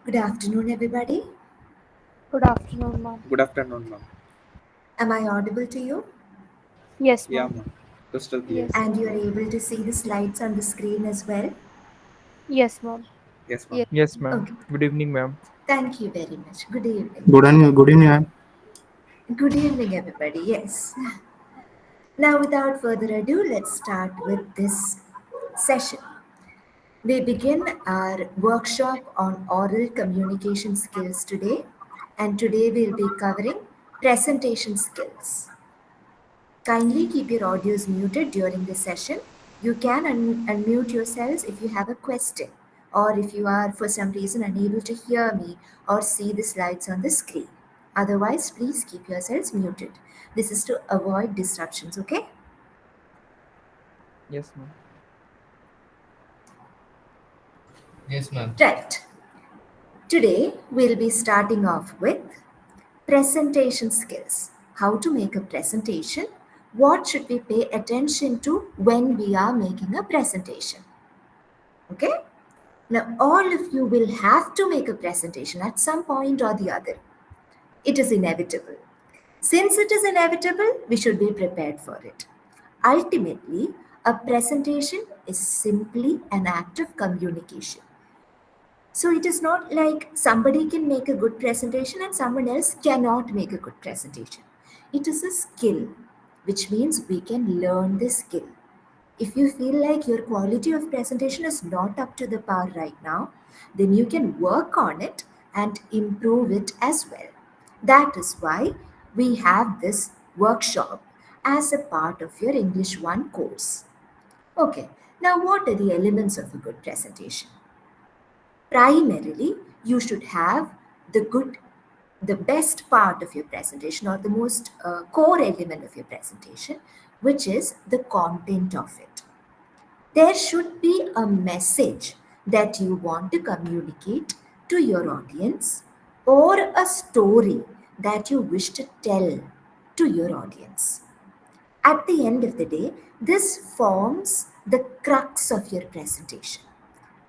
Good afternoon, everybody. Good afternoon, ma'am. Good afternoon, ma'am. Am I audible to you? Yes, Yeah, ma'am. ma'am. Crystal clear. Yes, And you are ma'am. able to see the slides on the screen as well? Yes, ma'am. Yes, ma'am. Yes. Yes, ma'am. Okay, Good evening, ma'am. thank you very much. Good evening. Good evening, ma'am. Good evening, everybody. Yes. Now, without further ado, let's start with this session. We begin our workshop on oral communication skills today, and today we'll be covering presentation skills. Kindly keep your audios muted during the session. You can unmute yourselves if you have a question or if you are for some reason unable to hear me or see the slides on the screen. Otherwise, please keep yourselves muted. This is to avoid disruptions, okay? Yes, ma'am. Yes, ma'am. Right. Today, we'll be starting off with presentation skills. How to make a presentation? What should we pay attention to when we are making a presentation? Okay? Now, all of you will have to make a presentation at some point or the other. It is inevitable. Since it is inevitable, we should be prepared for it. Ultimately, a presentation is simply an act of communication. So it is not like somebody can make a good presentation and someone else cannot make a good presentation. It is a skill, which means we can learn the skill. If you feel like your quality of presentation is not up to the par right now, then you can work on it and improve it as well. That is why we have this workshop as a part of your English 1 course. Okay, now what are the elements of a good presentation? Primarily, you should have the best part of your presentation or the most core element of your presentation, which is the content of it. There should be a message that you want to communicate to your audience or a story that you wish to tell to your audience. At the end of the day, this forms the crux of your presentation.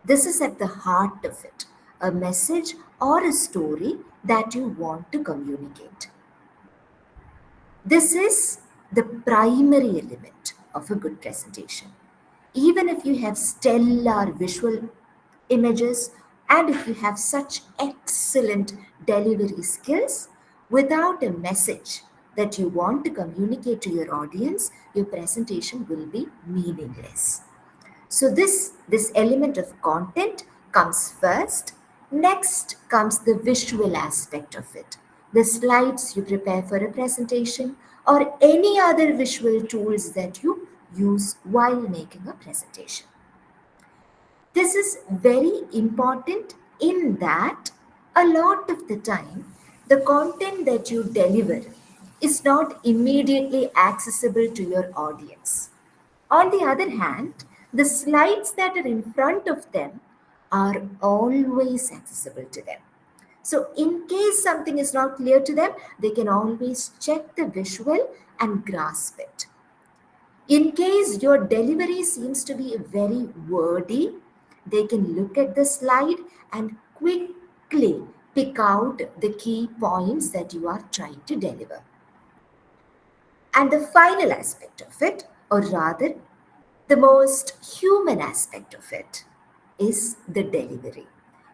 This is at the heart of it, a message or a story that you want to communicate. This is the primary element of a good presentation. Even if you have stellar visual images and if you have such excellent delivery skills, without a message that you want to communicate to your audience, your presentation will be meaningless. So this element of content comes first. Next comes the visual aspect of it. The slides you prepare for a presentation or any other visual tools that you use while making a presentation. This is very important in that a lot of the time the content that you deliver is not immediately accessible to your audience. On the other hand, the slides that are in front of them are always accessible to them. So, in case something is not clear to them, they can always check the visual and grasp it. In case your delivery seems to be very wordy, they can look at the slide and quickly pick out the key points that you are trying to deliver. And the final aspect of it, or rather, the most human aspect of it, is the delivery.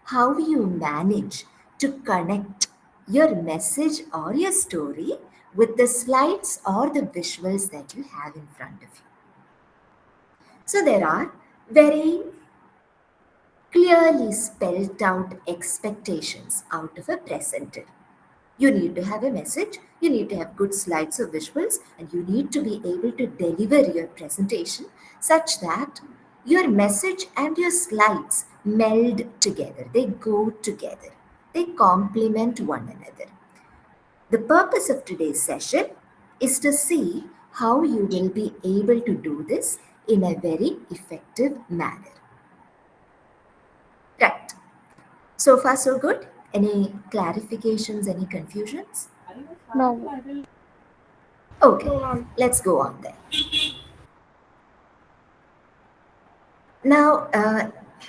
How you manage to connect your message or your story with the slides or the visuals that you have in front of you. So there are very clearly spelled out expectations out of a presenter. You need to have a message, you need to have good slides or visuals, and you need to be able to deliver your presentation such that your message and your slides meld together, they go together, they complement one another. The purpose of today's session is to see how you will be able to do this in a very effective manner. Right. So far, so good. Any clarifications, any confusions? No. Okay, let's go on then. Now,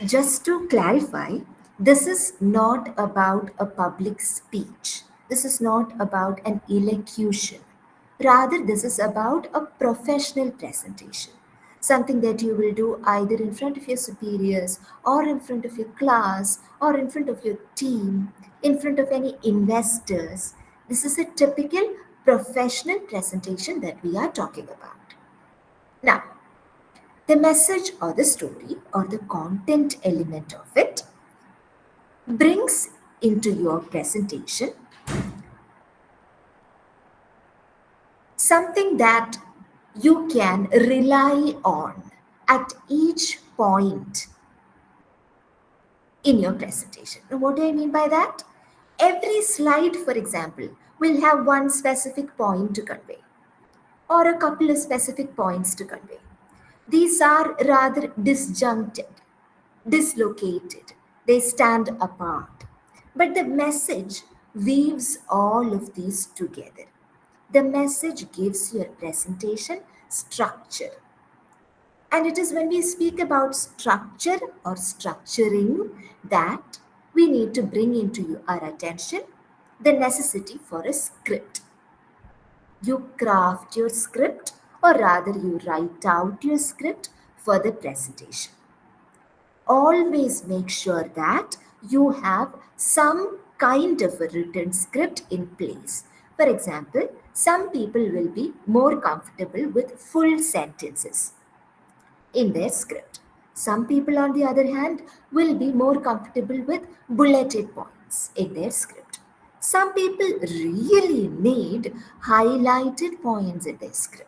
just to clarify, This is not about a public speech. This is not about an elocution. Rather, this is about a professional presentation. Something that you will do either in front of your superiors or in front of your class or in front of your team, in front of any investors. This is a typical professional presentation that we are talking about. Now, the message or the story or the content element of it brings into your presentation something that you can rely on at each point in your presentation. Now, what do I mean by that? Every slide, for example, will have one specific point to convey or a couple of specific points to convey. These are rather disjuncted, dislocated, they stand apart. But the message weaves all of these together. The message gives your presentation structure. And it is when we speak about structure or structuring that we need to bring into our attention the necessity for a script. You craft your script, or rather, you write out your script for the presentation. Always make sure that you have some kind of a written script in place. For example, some people will be more comfortable with full sentences in their script. Some people, on the other hand, will be more comfortable with bulleted points in their script. Some people really need highlighted points in their script.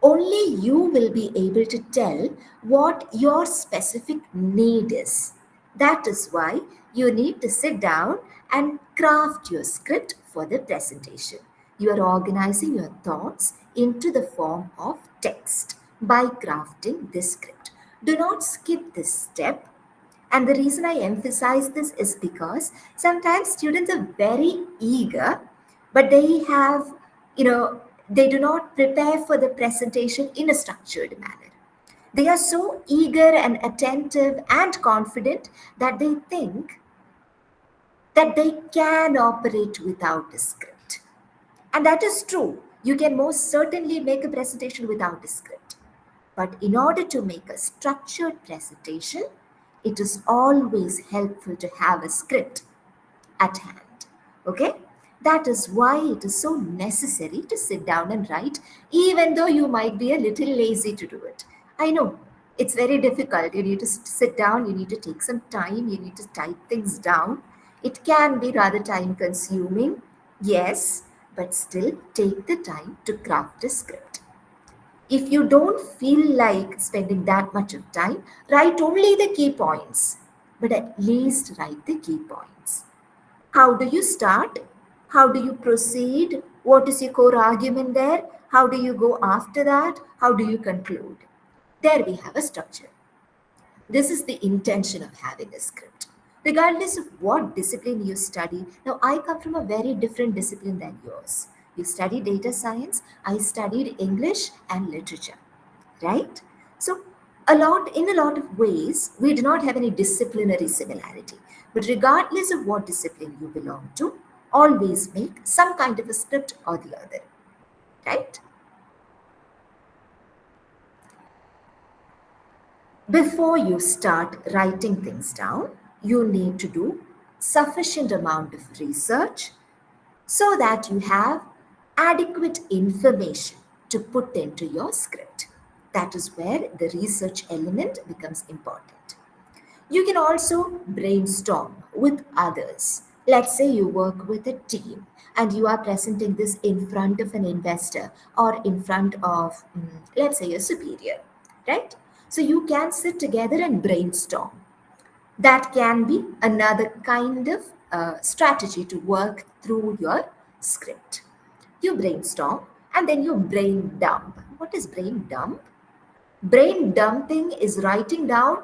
Only you will be able to tell what your specific need is. That is why you need to sit down and craft your script for the presentation. You are organizing your thoughts into the form of text by crafting this script. Do not skip this step. And the reason I emphasize this is because sometimes students are very eager, but they have, they do not prepare for the presentation in a structured manner. They are so eager and attentive and confident that they think that they can operate without a script. And that is true. You can most certainly make a presentation without a script. But in order to make a structured presentation, it is always helpful to have a script at hand. Okay? That is why it is so necessary to sit down and write, even though you might be a little lazy to do it. I know it's very difficult. You need to sit down, you need to take some time, you need to type things down. It can be rather time consuming, yes, but still take the time to craft a script. If you don't feel like spending that much of time, write only the key points, but at least write the key points. How do you start? How do you proceed? What is your core argument there? How do you go after that? How do you conclude? There we have a structure. This is the intention of having a script. Regardless of what discipline you study, now I come from a very different discipline than yours. You study data science, I studied English and literature, right? So in a lot of ways, we do not have any disciplinary similarity. But regardless of what discipline you belong to, always make some kind of a script or the other, right? Before you start writing things down, you need to do sufficient amount of research so that you have adequate information to put into your script. That is where the research element becomes important. You can also brainstorm with others. Let's say you work with a team and you are presenting this in front of an investor or in front of, let's say, a superior, right? So you can sit together and brainstorm. That can be another kind of strategy to work through your script. You brainstorm and then you brain dump. What is brain dump? Brain dumping is writing down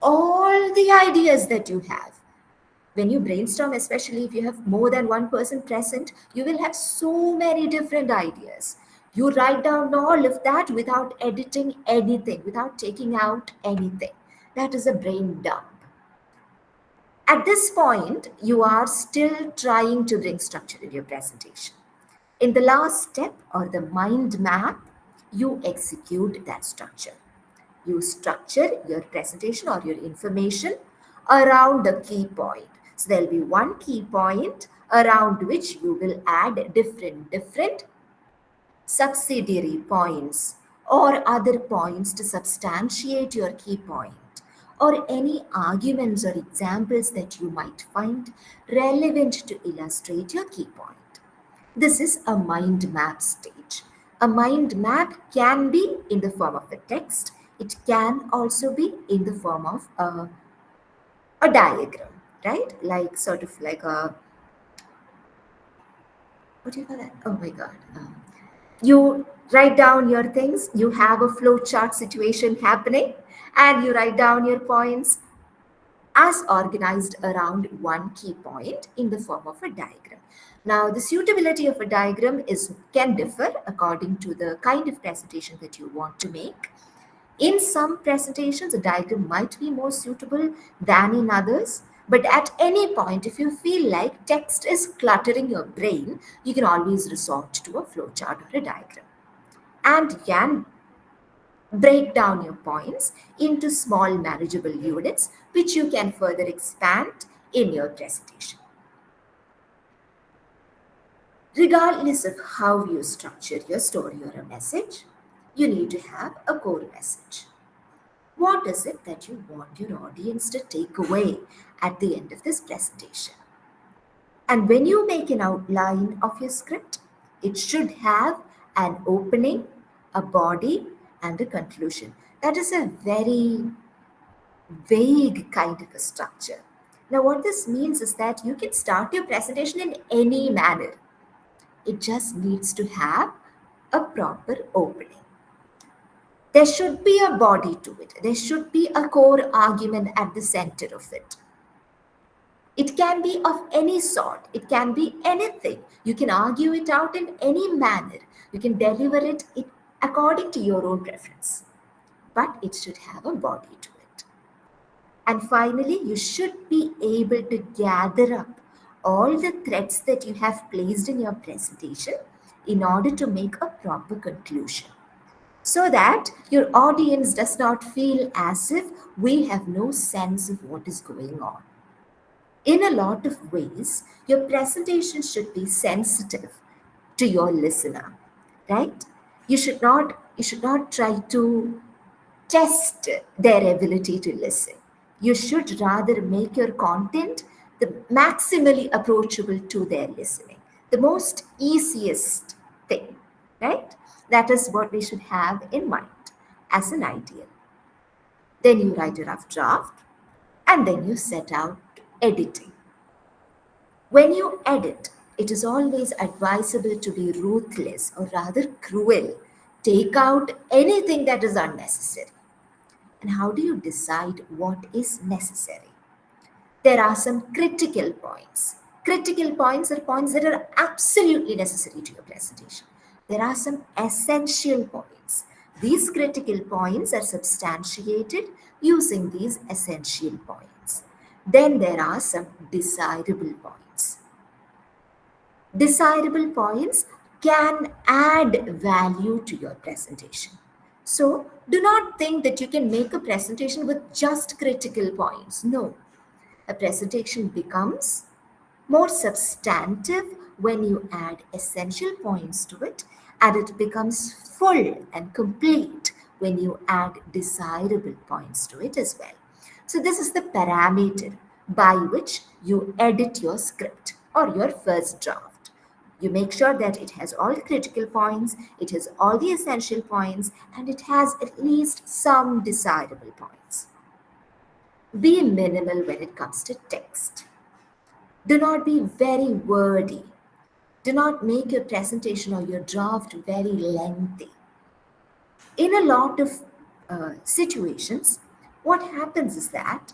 all the ideas that you have. When you brainstorm, especially if you have more than one person present, you will have so many different ideas. You write down all of that without editing anything, without taking out anything. That is a brain dump. At this point, you are still trying to bring structure in your presentation. In the last step or the mind map, you execute that structure. You structure your presentation or your information around the key point. So there'll be one key point around which you will add different subsidiary points or other points to substantiate your key point, or any arguments or examples that you might find relevant to illustrate your key point. This is a mind map stage. A mind map can be in the form of a text. It can also be in the form of a diagram, right? Like sort of like a, what do you call that? Oh my God. You write down your things, you have a flow chart situation happening, and you write down your points as organized around one key point in the form of a diagram. Now, the suitability of a diagram can differ according to the kind of presentation that you want to make. In some presentations, a diagram might be more suitable than in others. But at any point, if you feel like text is cluttering your brain, you can always resort to a flowchart or a diagram. And you can break down your points into small manageable units, which you can further expand in your presentation. Regardless of how you structure your story or a message, you need to have a core message. What is it that you want your audience to take away at the end of this presentation? And when you make an outline of your script, it should have an opening, a body, and a conclusion. That is a very vague kind of a structure. Now, what this means is that you can start your presentation in any manner. It just needs to have a proper opening. There should be a body to it. There should be a core argument at the center of it. It can be of any sort. It can be anything. You can argue it out in any manner. You can deliver it according to your own preference. But it should have a body to it. And finally, you should be able to gather up all the threads that you have placed in your presentation in order to make a proper conclusion, so that your audience does not feel as if we have no sense of what is going on. In a lot of ways, your presentation should be sensitive to your listener, right? You should not try to test their ability to listen. You should rather make your content the maximally approachable to their listening, the most easiest thing, right? That is what we should have in mind as an ideal. Then you write a rough draft, and then you set out editing. When you edit, it is always advisable to be ruthless, or rather cruel. Take out anything that is unnecessary. And how do you decide what is necessary? There are some critical points. Critical points are points that are absolutely necessary to your presentation. There are some essential points. These critical points are substantiated using these essential points. Then there are some desirable points. Desirable points can add value to your presentation. So do not think that you can make a presentation with just critical points. No. A presentation becomes more substantive when you add essential points to it, and it becomes full and complete when you add desirable points to it as well. So this is the parameter by which you edit your script or your first draft. You make sure that it has all critical points, it has all the essential points, and it has at least some desirable points. Be minimal when it comes to text. Do not be very wordy. Do not make your presentation or your draft very lengthy. In a lot of situations, what happens is that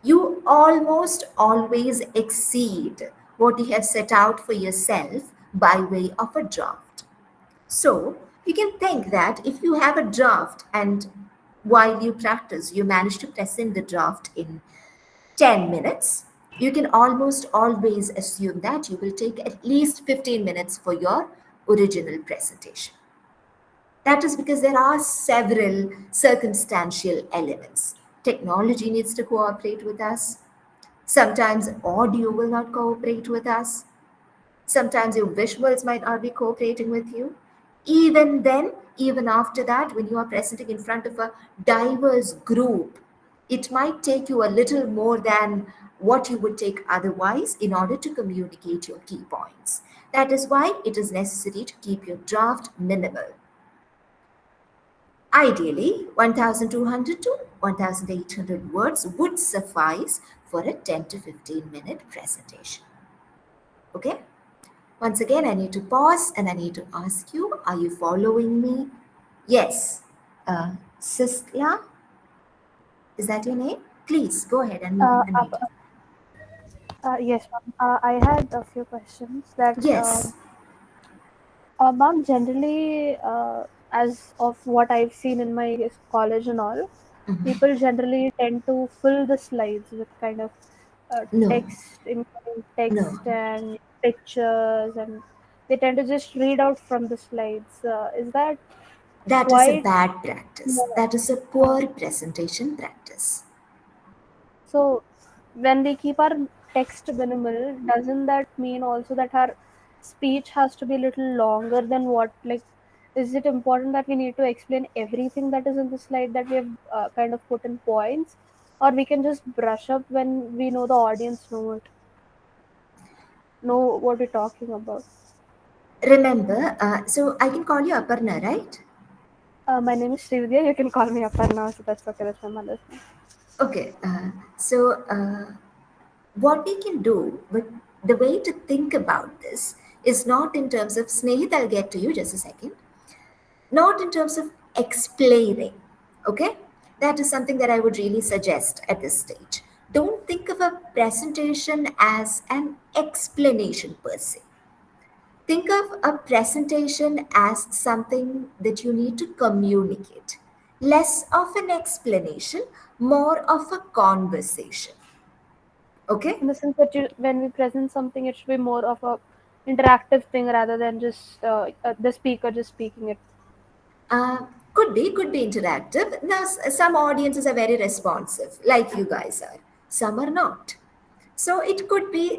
you almost always exceed what you have set out for yourself by way of a draft. So you can think that if you have a draft and while you practice, you manage to present the draft in 10 minutes, You can almost always assume that you will take at least 15 minutes for your original presentation. That is because there are several circumstantial elements. Technology needs to cooperate with us. Sometimes audio will not cooperate with us. Sometimes your visuals might not be cooperating with you. Even then, even after that, when you are presenting in front of a diverse group, it might take you a little more than what you would take otherwise in order to communicate your key points. That is why it is necessary to keep your draft minimal. Ideally, 1200 to 1800 words would suffice for a 10 to 15-minute presentation. Okay? Once again, I need to pause and I need to ask you, are you following me? Yes. Siskla, is that your name? Please go ahead and unmute. Yes, ma'am. I had a few questions that, Yes. ma'am, generally, as of what I've seen in my college and all, Mhm. people generally tend to fill the slides with kind of No, text, including no. text and pictures, and they tend to just read out from the slides. Is that That is a quite bad practice. no? That is a Uh, poor presentation practice. so when we keep our text minimal, doesn't that mean also that our speech has to be a little longer than what, like, is it important that we need to explain everything that is in the slide that we have kind of put in points, or we can just brush up when we know the audience know what we're talking about? Remember, so I can call you Aparna, right? My name is Srividya. You can call me Aparna, so that's okay. That's my mother's name. Okay. So what we can do, but the way to think about this is not in terms of Snehit, I'll get to you just a second, not in terms of explaining. Okay? That is something that I would really suggest at this stage. Don't think of a presentation as an explanation per se. Think of a presentation as something that you need to communicate. Less of an explanation, more of a conversation. Okay? In the sense that when we present something, it should be more of a interactive thing rather than just the speaker just speaking it. Uh, could be interactive. Now, some audiences are very responsive, like you guys are. Some are not. So it could be,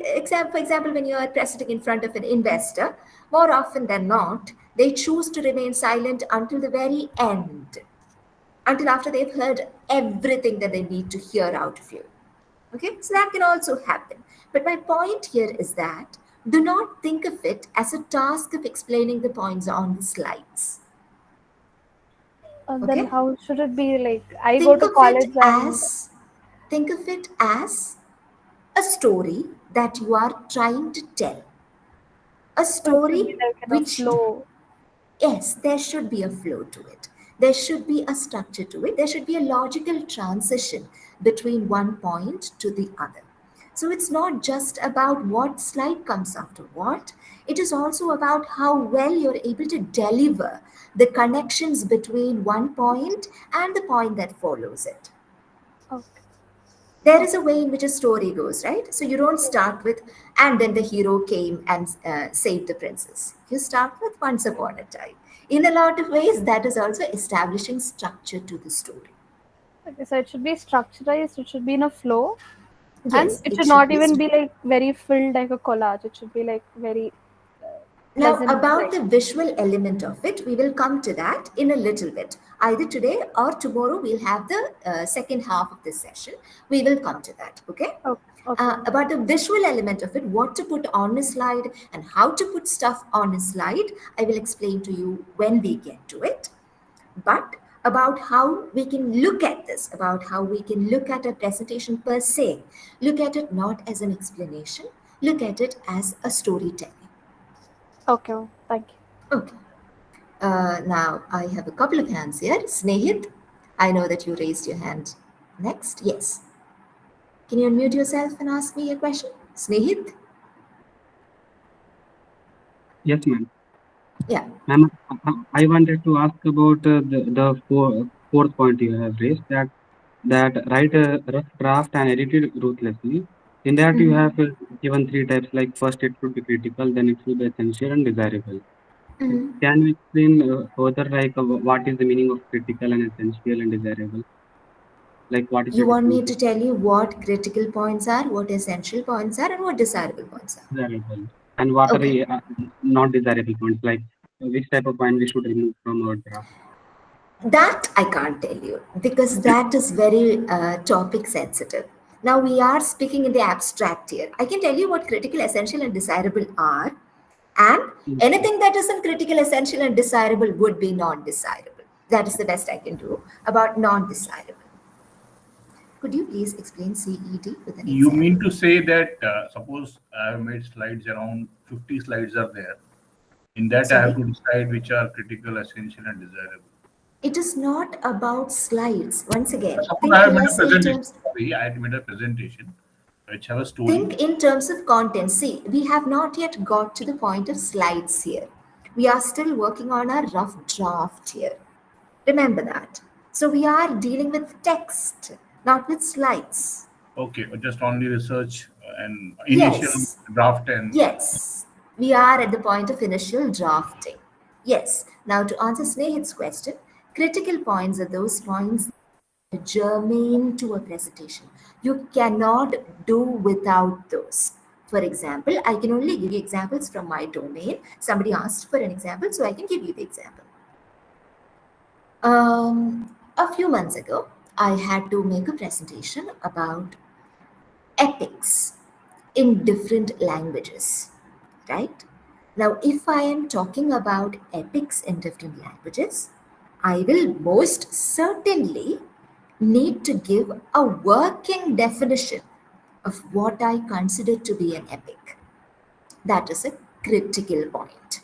for example, when you are presenting in front of an investor, more often than not, they choose to remain silent until the very end, until after they've heard everything that they need to hear out of you. Okay, so that can also happen. But my point here is that do not think of it as a task of explaining the points on the slides. Then Okay, how should it be? Like, I go think to of it college and as think of it as a story that you are trying to tell, a so it should be story like in a which, flow. yes, there should be a flow to it. There should be a structure to it. There should be a logical transition between one point to the other. So it's not just about what slide comes after what, it is also about how well you're able to deliver the connections between one point and the point that follows it. Okay. There is Okay. a way in which a story goes, right? So you don't start with, and then the hero came and saved the princess. You start with once upon a time. In a lot of ways, that is also establishing structure to the story. Okay. So it should be structurized. It should be in a flow, and Yes, it it should should not be. even be like very filled like a collage. It should be like very Now, pleasant. about Like, the visual element of it, we will come to that in a little bit. Either today or tomorrow, we'll have the second half of this session. We will come to that, okay? okay. Okay. Ma'am. About the visual element of it, what to put on a slide and how to put stuff on a slide, I will explain to you when we get to it. But about how we can look at this, about how we can look at a presentation per se, look at it not as an explanation, look at it as a storytelling. Okay. Ma'am. Thank you. Okay. Now I have a couple of hands here. Snehit, I know that you raised your hand next. Yes. Can you unmute yourself and ask me a question? Snehit? Yes, ma'am. Yeah. Ma'am, I wanted to ask about fourth point you have raised, that write a rough draft and edit it ruthlessly. In that, you Mhm. have given three types. Like first, it should be critical, then it should be essential and desirable. Mhm. Can you explain further, like what is the meaning of critical and essential and desirable? Like what is the You want me difference? to tell you what critical points are, what essential points are, and what desirable points are? Desirable. And what are Okay, the not desirable points? Like which type of point we should remove from our draft? that I can't tell you because that is very topic sensitive. Now we are speaking in the abstract here. I can tell you what critical, essential, and desirable are, and Okay. anything that isn't critical, essential, and desirable would be non-desirable. That is the best I can do about non-desirable. Could you please explain CED with an You mean example? to say that suppose I have made slides around 50 slides are there. In that, I have Sorry? to decide which are critical, essential, and desirable. It is not about slides. Once again, Suppose I think have made a less in presentation. terms Sorry, I had made a presentation which have a story. think in terms of content. See, we have not yet got to the point of slides here. We are still working on our rough draft here. Remember that. So we are dealing with text, not with slides. Okay, just only research and initial Yes, draft and yes. We are at the point of initial drafting. Yes. Now to answer Snehit's question, critical points are those points germane to a presentation. You cannot do without those. For example, I can only give you examples from my domain. Somebody asked for an example, so I can give you the example. A few months ago, I had to make a presentation about epics in different languages, right? Now, if I am talking about epics in different languages, I will most certainly need to give a working definition of what I consider to be an epic. That is a critical point.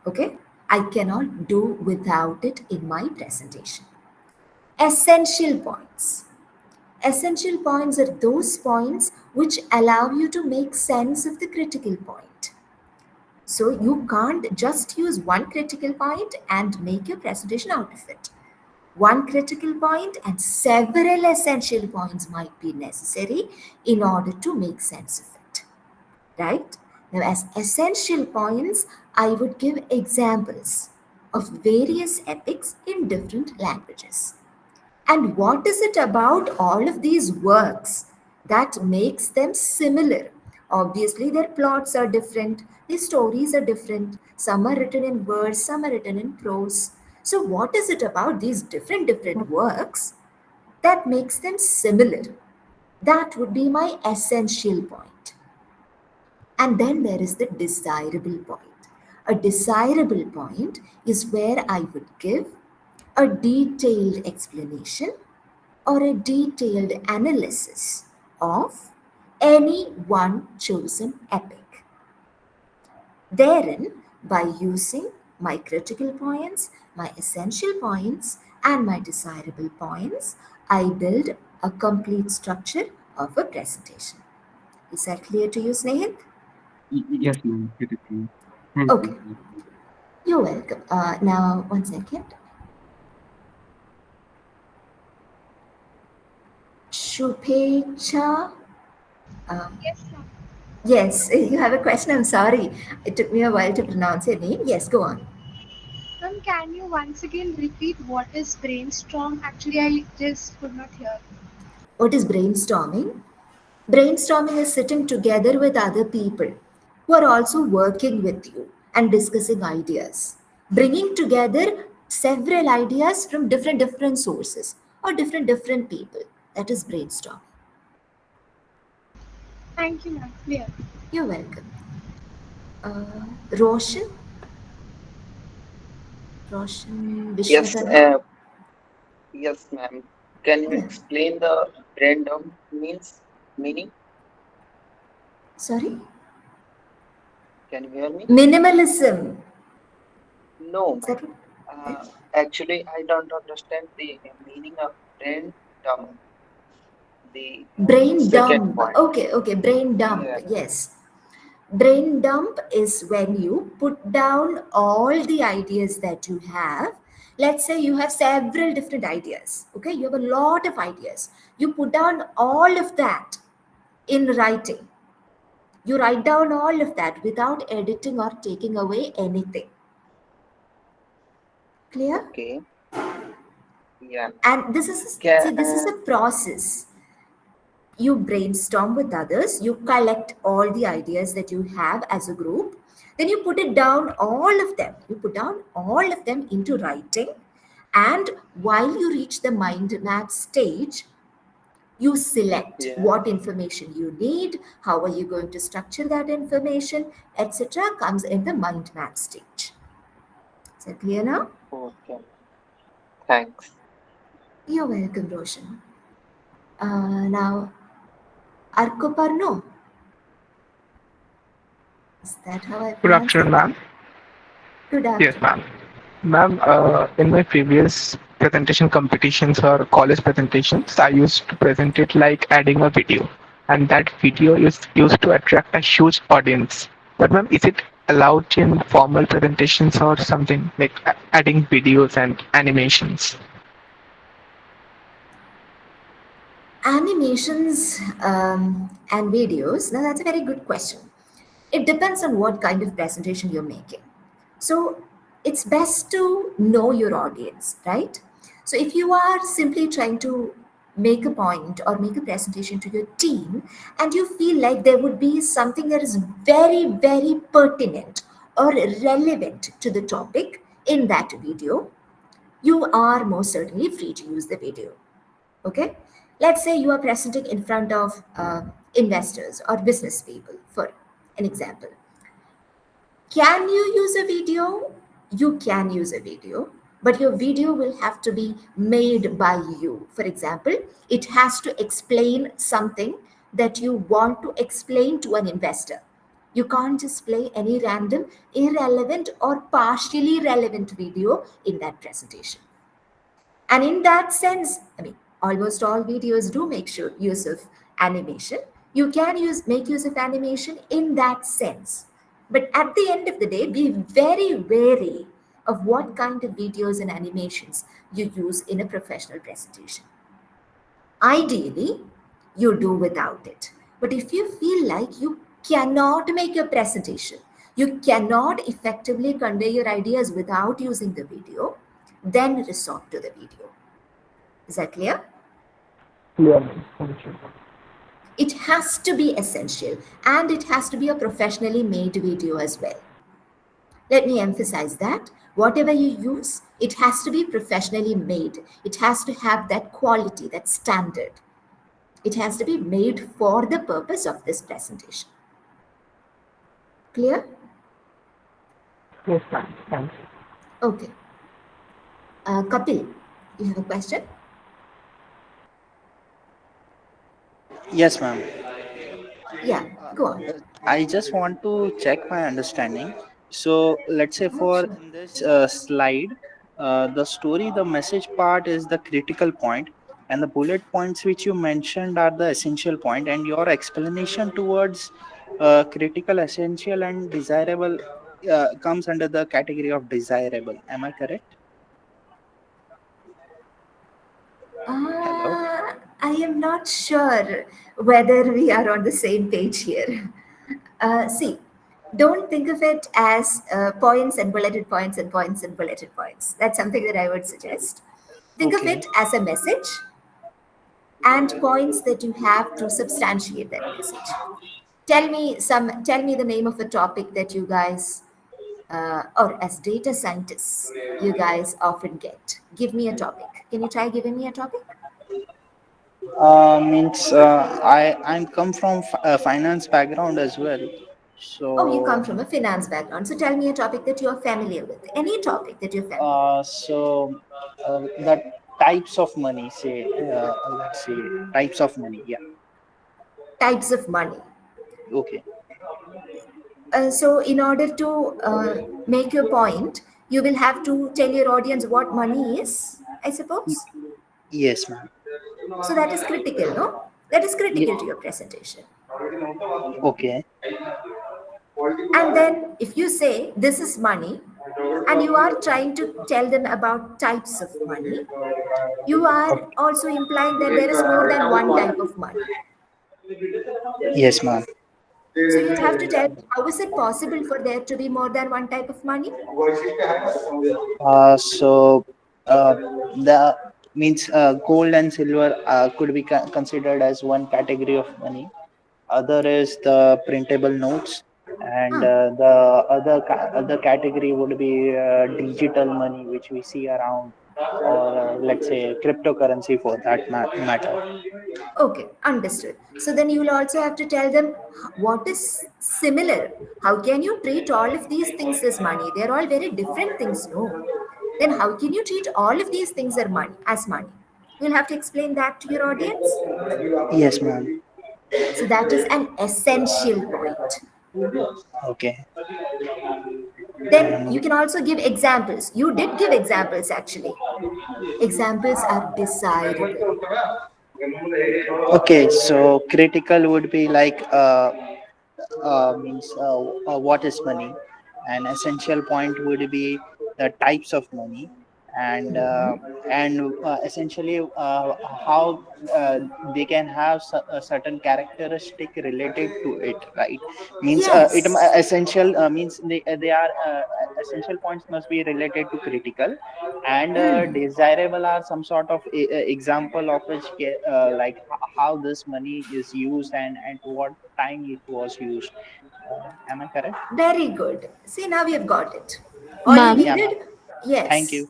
Okay? I cannot do without it in my presentation. Essential points. Essential points are those points which allow you to make sense of the critical point. So you can't just use one critical point and make your presentation out of it. One critical point and several essential points might be necessary in order to make sense of it, right? Now, as essential points, I would give examples of various epics in different languages. And what is it about all of these works that makes them similar? Obviously, their plots are different, their stories are different. Some are written in verse, some are written in prose. So, what is it about these different works that makes them similar? That would be my essential point. And then there is the desirable point. A desirable point is where I would give a detailed explanation or a detailed analysis of any one chosen epic. Therein, by using my critical points, my essential points, and my desirable points, I build a complete structure of a presentation. Is that clear to you, Snehit? Yes, ma'am. It is clear. Thank Okay, you. you're welcome. Now, one second. Shupecha. Yes, ma'am. Yes, you have a question. I'm sorry. It took me a while to pronounce your name. Yes, go on. Ma'am, can you once again repeat what is brainstorm? Actually, I just could not hear. What is brainstorming? Brainstorming is sitting together with other people who are also working with you and discussing ideas, bringing together several ideas from different sources or different people. That is brainstorm. Thank you, ma'am. Clear. You're welcome. Roshan? Roshan Yes, Vishwadharma? yes, ma'am. Can you Yeah. explain the brain dump meaning? Sorry? Can you hear me? Minimalism. No, Is ma'am. that what? Actually, I don't understand the meaning of brain dump. The Brain second dump. point. Okay, brain dump. Yeah. Yes. Brain dump is when you put down all the ideas that you have. Let's say you have several different ideas. Okay, you have a lot of ideas. You put down all of that in writing. You write down all of that without editing or taking away anything. Clear? Okay. Yeah. And this is a process. You brainstorm with others, you collect all the ideas that you have as a group, then you put it down, all of them. You put down all of them into writing, and while you reach the mind map stage, you select Yeah. what information you need, how are you going to structure that information, etc. comes in the mind map stage. Is that clear now? Okay. Thanks. You're welcome, Roshan. Now, Arkoparno. Is that how I Good pronounce afternoon, it? ma'am. Good Yes, afternoon. ma'am. Ma'am, in my previous presentation competitions or college presentations, I used to present it like adding a video, and that video is used to attract a huge audience. But ma'am, is it allowed in formal presentations or something like adding videos and animations? Animations and videos. Now, that's a very good question. It depends on what kind of presentation you're making. So, it's best to know your audience, right? So, if you are simply trying to make a point or make a presentation to your team, and you feel like there would be something that is very, very pertinent or relevant to the topic in that video, you are most certainly free to use the video. Okay, let's say you are presenting in front of investors or business people, for an example. Can you use a video? You can use a video, but your video will have to be made by you. For example, it has to explain something that you want to explain to an investor. You can't just play any random, irrelevant, or partially relevant video in that presentation. And in that sense, I mean, almost all videos do make sure use of animation. You can make use of animation in that sense. But at the end of the day, be very wary of what kind of videos and animations you use in a professional presentation. Ideally, you do without it. But if you feel like you cannot make a presentation, you cannot effectively convey your ideas without using the video, then resort to the video. Is that clear? Clear, ma'am. Thank you. It has to be essential, and it has to be a professionally made video as well. Let me emphasize that. Whatever you use, it has to be professionally made. It has to have that quality, that standard. It has to be made for the purpose of this presentation. Clear? Yes, ma'am. Thanks. Okay. Kapil, you have a question? Yes, ma'am. Yeah, go on. I just want to check my understanding. So, let's say for Sure. in this slide, the story, the message part is the critical point, and the bullet points which you mentioned are the essential point, and your explanation towards critical, essential, and desirable comes under the category of desirable. Am I correct? Hello. I am not sure whether we are on the same page here. See, don't think of it as points and bulleted points and points and bulleted points. That's something that I would suggest. Think of Okay. it as a message and points that you have to substantiate that message. Tell me the name of a topic that you guys, or as data scientists, you guys often get. Give me a topic. Can you try giving me a topic? Means I'm come from finance background as well. Oh, you come So from a finance background. So tell me a topic that you're familiar with. Any topic that you're familiar with. the types of money, say let's say types of money. Yeah. Types of money. Okay. So in order to make your point, you will have to tell your audience what money is, I suppose. Yes, ma'am. So that is critical, no? That is critical Ye- to your presentation. okay. And then if you say this is money, and you are trying to tell them about types of money, you are also implying that there is more than one type of money. Yes, ma'am. So you'll have to tell me, how is it possible for there to be more than one type of money? The means gold and silver could be considered as one category of money. Other is the printable notes, and Ah, the other category would be digital money, which we see around, or let's say cryptocurrency for that matter. okay, understood. So then you will also have to tell them what is similar. How can you treat all of these things as money? They're all very different things, no? Then how can you treat all of these things as money? You'll have to explain that to your audience. Yes, ma'am. So that is an essential point. Okay. Then you can also give examples. You did give examples actually. Examples are desirable. Okay, so critical would be like means what is money, and essential point would be the types of money, and Mhm. essentially how they can have a certain characteristic related to it, right? Means Yes, essential means they are essential points must be related to critical, and desirable are some sort of example of which like how this money is used and what time it was used. Am I correct? very good. See, now we have got it. All you Ma'am, Yeah, ma'am. needed? Thank Yes. you.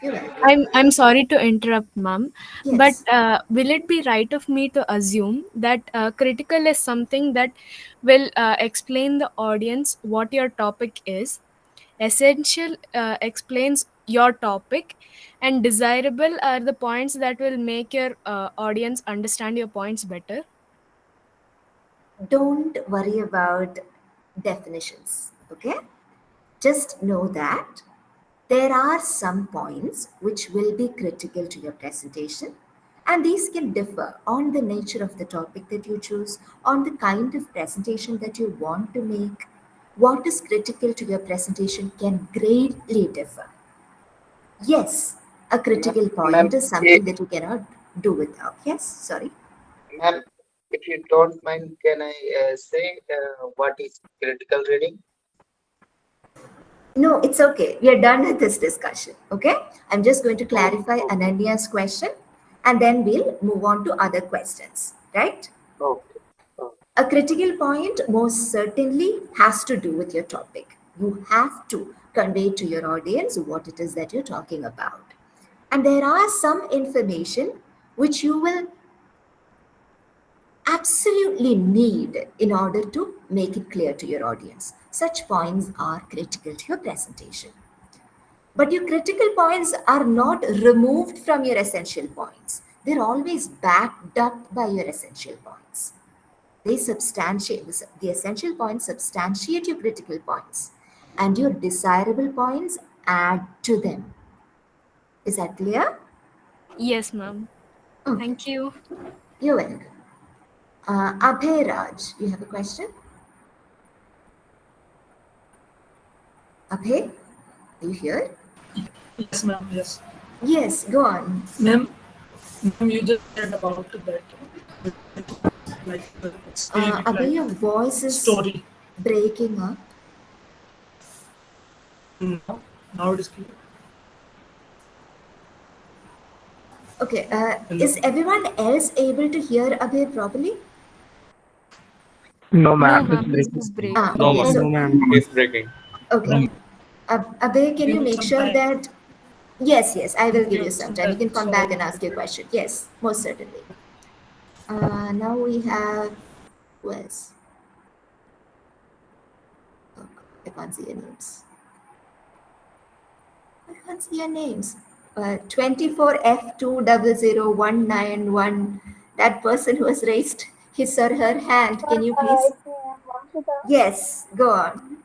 You're welcome. I'm sorry to interrupt, ma'am, but Yes. will it be right of me to assume that critical is something that will explain the audience what your topic is? Essential explains your topic, and desirable are the points that will make your audience understand your points better. Don't worry about definitions, okay? Just know that there are some points which will be critical to your presentation, and these can differ on the nature of the topic that you choose, on the kind of presentation that you want to make. What is critical to your presentation can greatly differ. Yes, a critical Ma'am, point is something that you cannot do without. Yes, sorry. ma'am, if you don't mind, can I say what is critical reading? No, it's okay. We are done with this discussion. Okay. I'm just going to Oh, clarify okay, Ananya's question and then we'll move on to other questions. Right? okay. Oh, A critical point most certainly has to do with your topic. You have to convey to your audience what it is that you're talking about. And there are some information which you will absolutely need in order to make it clear to your audience. Such points are critical to your presentation. But your critical points are not removed from your essential points. They're always backed up by your essential points. They substantiate, the essential points substantiate your critical points, and your desirable points add to them. Is that clear? Yes, ma'am. Okay, Thank you. you're welcome. Abhay Raj, you have a question? Abhay, are you here? Yes, ma'am. Yes, Yes, go on. ma'am. Ma'am, you just said about that, like explain it Abhay, like your voice is story. breaking up. Now it is clear. Okay, Hello. is everyone else able to hear Abhay properly? No, No, ma'am. ma'am, this is break. No, Okay, ma'am. so, ma'am. It's breaking. okay. Abhay, can Give you me make some sure time. that, yes, I will give you Give some some time. You time. can come Sorry back and about ask your it. question. Yes, most certainly. Now we have, who else? Oh, I can't see your names. I can't see your names. 24F200191. That person who has raised his or her hand. Can you please? It's Vanshika. Yes, go on.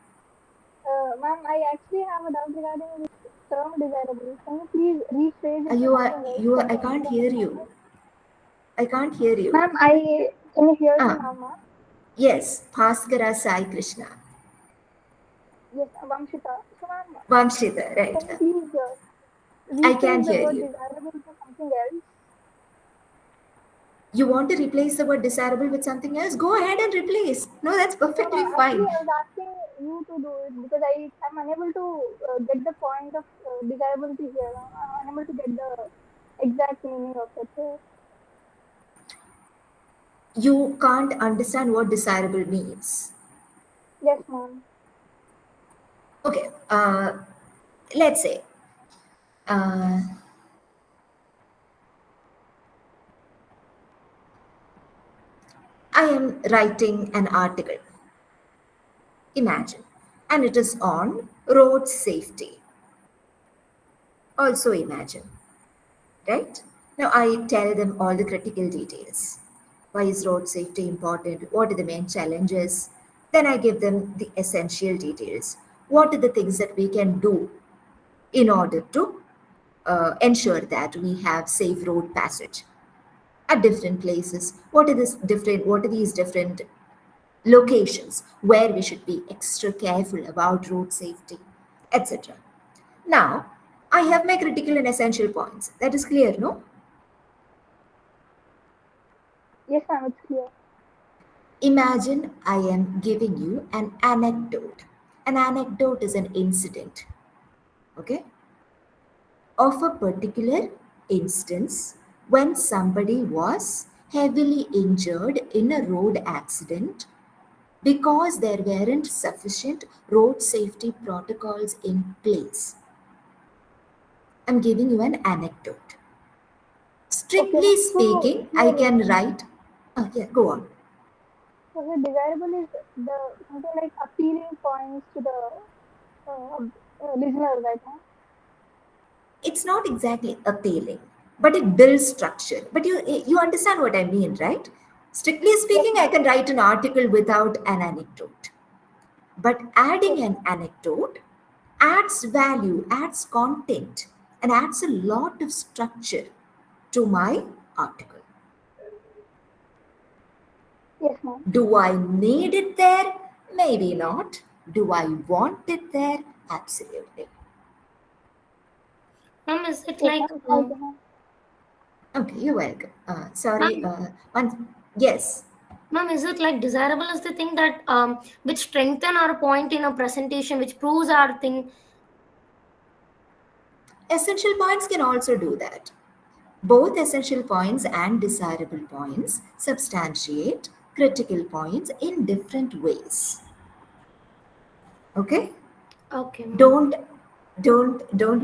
Ma'am, I actually have a doubt regarding the term desirable. Can you please rephrase it You in are, such a way you for are, I the can't audience to hear understand you. it? I can't hear you. Ma'am, can you hear me Ah, now, ma'am? yes, Bhaskara Sai Krishna. Yes, Vanshika. So, ma'am, Vamshita, right. can you please I can rephrase the hear word you. desirable to something else? You want to replace the word desirable with something else? Go ahead and replace. No, that's perfectly Actually, fine. I was asking you to do it because I am unable to get the point of desirability here. I'm unable to get the exact meaning of it here. You can't understand what desirable means. Yes, ma'am. Okay, let's say I am writing an article, imagine, and it is on road safety. Also imagine, right? Now I tell them all the critical details. Why is road safety important? What are the main challenges? Then I give them the essential details. What are the things that we can do in order to ensure that we have safe road passage at different places? What are these different locations where we should be extra careful about road safety, etc. Now, I have my critical and essential points. That is clear, no? Yes, ma'am, it's clear. Imagine I am giving you an anecdote. An anecdote is an incident, okay, of a particular instance when somebody was heavily injured in a road accident because there weren't sufficient road safety protocols in place. I'm giving you an anecdote. Strictly Okay, speaking, I can write. Oh, yeah, go on. So the desirable is the something like appealing points to the listener, right now. It's not exactly appealing, but it builds structure. But you understand what I mean, right? Strictly speaking, I can write an article without an anecdote. But adding an anecdote adds value, adds content, and adds a lot of structure to my article. Yes, ma'am. Do I need it there? Maybe not. Do I want it there? Absolutely. Ma'am, is it Yes, like ma'am. Thank you, ma'am. Okay, you're welcome. Sorry. Yes. Ma'am, is it like desirable is the thing that which strengthen our point in a presentation, which proves our thing? Essential points can also do that. Both essential points and desirable points substantiate critical points in different ways. Okay? Okay. Don't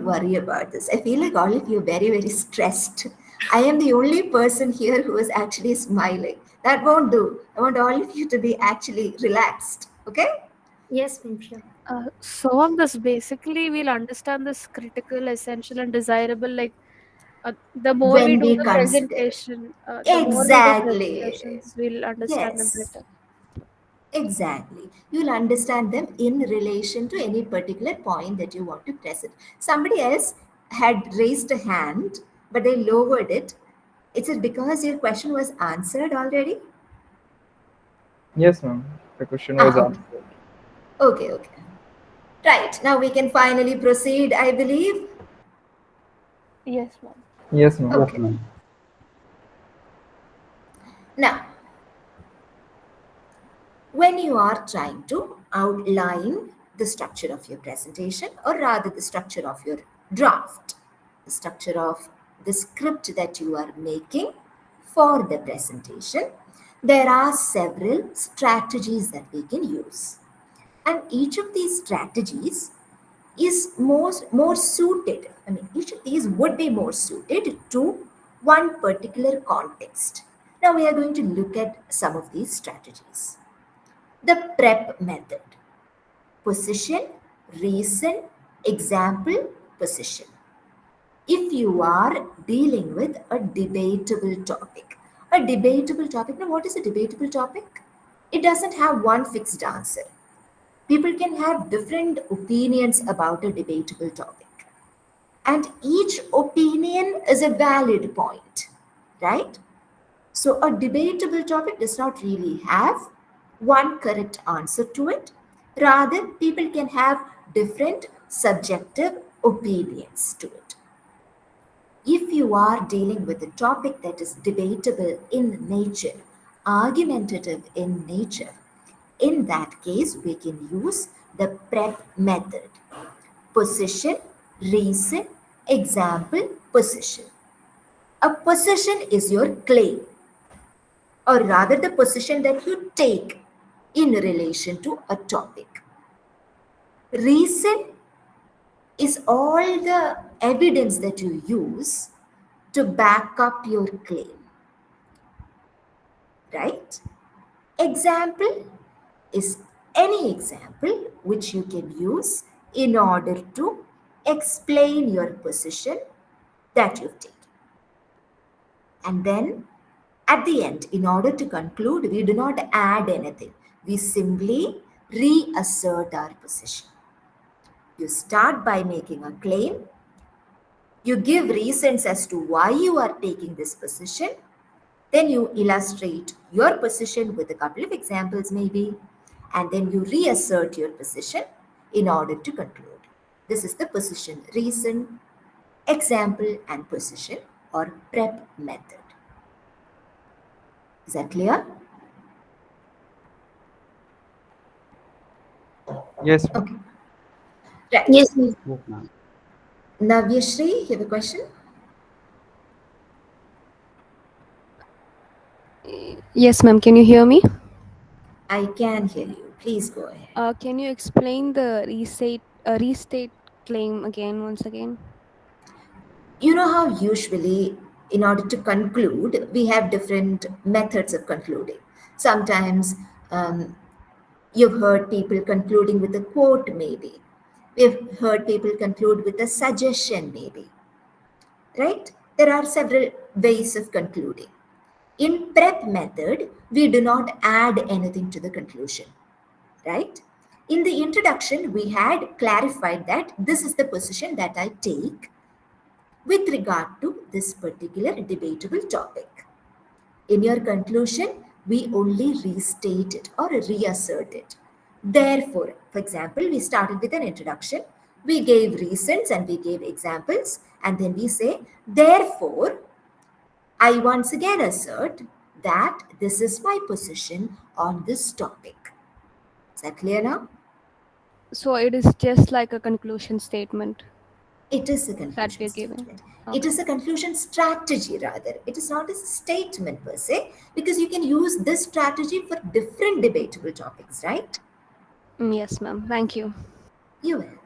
worry about this. I feel like all of you are very, very stressed. I am the only person here who is actually smiling. That won't do. I want all of you to be actually relaxed. Okay? Yes, ma'am, sure. So on this, basically, we'll understand this critical, essential, and desirable. Like the more we When do we the consider. presentation, Exactly. we'll understand them Yes. better. Exactly. You'll understand them in relation to any particular point that you want to present. Somebody else had raised a hand, but they lowered it. Is it because your question was answered already? Yes, ma'am. The question was Okay. answered. Okay. Right. Now we can finally proceed, I believe. Yes, ma'am. Yes, ma'am. Okay. Now, when you are trying to outline the structure of your presentation, or rather the structure of your draft, the structure of the script that you are making for the presentation, there are several strategies that we can use. And each of these strategies is more suited. I mean, each of these would be more suited to one particular context. Now we are going to look at some of these strategies. The prep method. Position, reason, example, position. If you are dealing with a debatable topic. Now what is a debatable topic? It doesn't have one fixed answer. People can have different opinions about a debatable topic. And each opinion is a valid point, right? So a debatable topic does not really have one correct answer to it. Rather, people can have different subjective opinions to it. if you are dealing with a topic that is debatable in nature, argumentative in nature, in that case, we can use the PrEP method. Position, reason, example, position. A position is your claim, or rather the position that you take in relation to a topic. Reason is all the evidence that you use to back up your claim, right? Example is any example which you can use in order to explain your position that you've taken. And then at the end, in order to conclude, we do not add anything. We simply reassert our position. You start by making a claim. You give reasons as to why you are taking this position. Then you illustrate your position with a couple of examples maybe. And then you reassert your position in order to conclude. This is the position, reason, example, and position, or PrEP method. Is that clear? Yes. Okay. Right. Yes, ma'am. Yes, ma'am. Navyashri, you have a question? Yes, ma'am. Can you hear me? I can hear you. Please go ahead. Can you explain the restate claim again, once again? You know how usually, in order to conclude, we have different methods of concluding. Sometimes you've heard people concluding with a quote, maybe. We've heard people conclude with a suggestion, maybe. Right? There are several ways of concluding. In PrEP method, we do not add anything to the conclusion. Right? In the introduction, we had clarified that this is the position that I take with regard to this particular debatable topic. In your conclusion, we only restate it or reassert it. Therefore, for example, we started with an introduction, we gave reasons and we gave examples, and then we say, therefore, I once again assert that this is my position on this topic. Is that clear now? So it is just like a conclusion statement. It is a conclusion that we're giving. statement. It is a conclusion strategy rather. It is not a statement per se, because you can use this strategy for different debatable topics, right? Yes, ma'am. Thank you. You're welcome.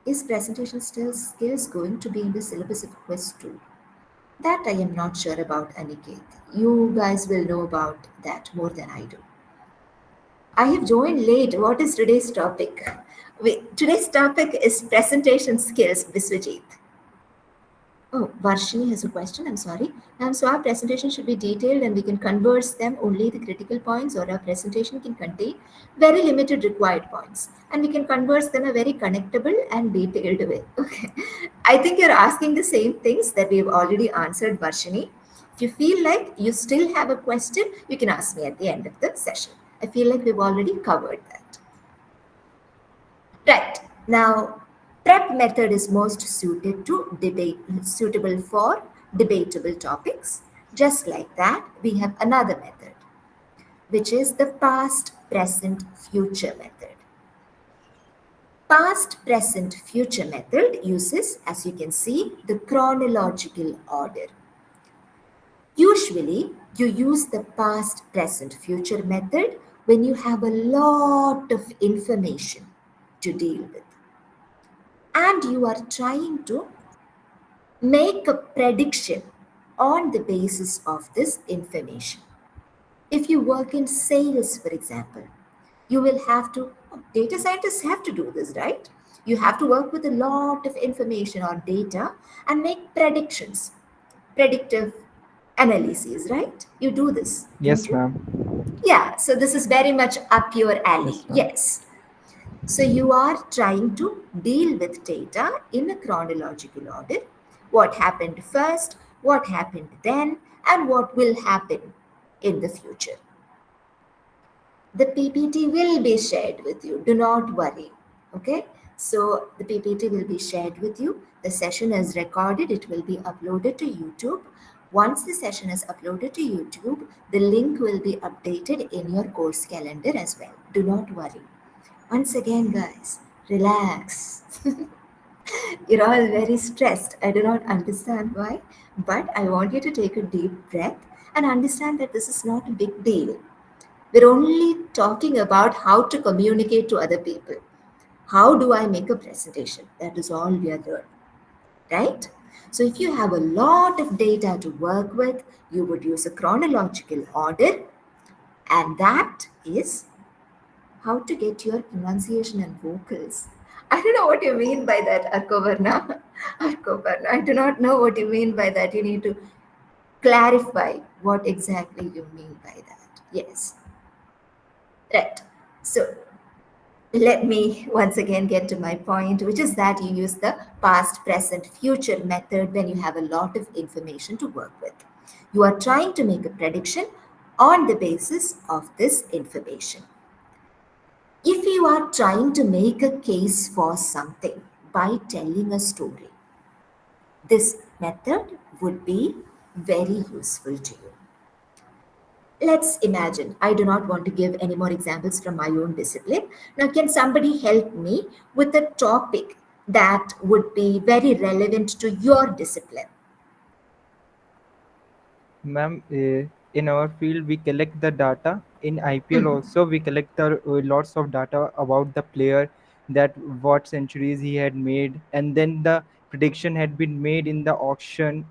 Is presentation skills going to be in the syllabus of Quest 2? That I am not sure about, Aniket. You guys will know about that more than I do. I have joined late. What is today's topic? Today's topic is presentation skills, Viswajit. Oh, Varshini has a question. I'm sorry. So our presentation should be detailed and we can converse them only the critical points, or our presentation can contain very limited required points. And we can converse them a very connectable and detailed way. Okay. I think you're asking the same things that we've already answered, Varshini. If you feel like you still have a question, you can ask me at the end of the session. I feel like we've already covered that. Right. Now, PrEP method is most suitable for debatable topics. Just like that, we have another method, which is the past, present, future method. Past, present, future method uses, as you can see, the chronological order. Usually, you use the past, present, future method when you have a lot of information to deal with, and you are trying to make a prediction on the basis of this information. If you work in sales, for example, you will have to, data scientists have to do this, right? You have to work with a lot of information or data and make predictions, predictive analyses, right? You do this. Yes, ma'am. Yeah, so this is very much up your alley. Yes. So you are trying to deal with data in a chronological order. What happened first, what happened then, and what will happen in the future. The PPT will be shared with you. Do not worry. Okay. So the PPT will be shared with you. The session is recorded. It will be uploaded to YouTube. Once the session is uploaded to YouTube, the link will be updated in your course calendar as well. Do not worry. Once again, guys, relax. You're all very stressed. I do not understand why, but I want you to take a deep breath and understand that this is not a big deal. We're only talking about how to communicate to other people. How do I make a presentation? That is all we are learning, right? So if you have a lot of data to work with, you would use a chronological order, and that is how to get your pronunciation and vocals. I don't know what you mean by that, Arkovarna. Arkovarna, I do not know what you mean by that. You need to clarify what exactly you mean by that. Yes. Right. So let me once again get to my point, which is that you use the past, present, future method when you have a lot of information to work with. You are trying to make a prediction on the basis of this information. If you are trying to make a case for something by telling a story, this method would be very useful to you. Let's imagine, I do not want to give any more examples from my own discipline. Now, can somebody help me with a topic that would be very relevant to your discipline? Ma'am, in our field, we collect the data. In IPL also, we collect lots of data about the player, that what centuries he had made, and then the prediction had been made in the auction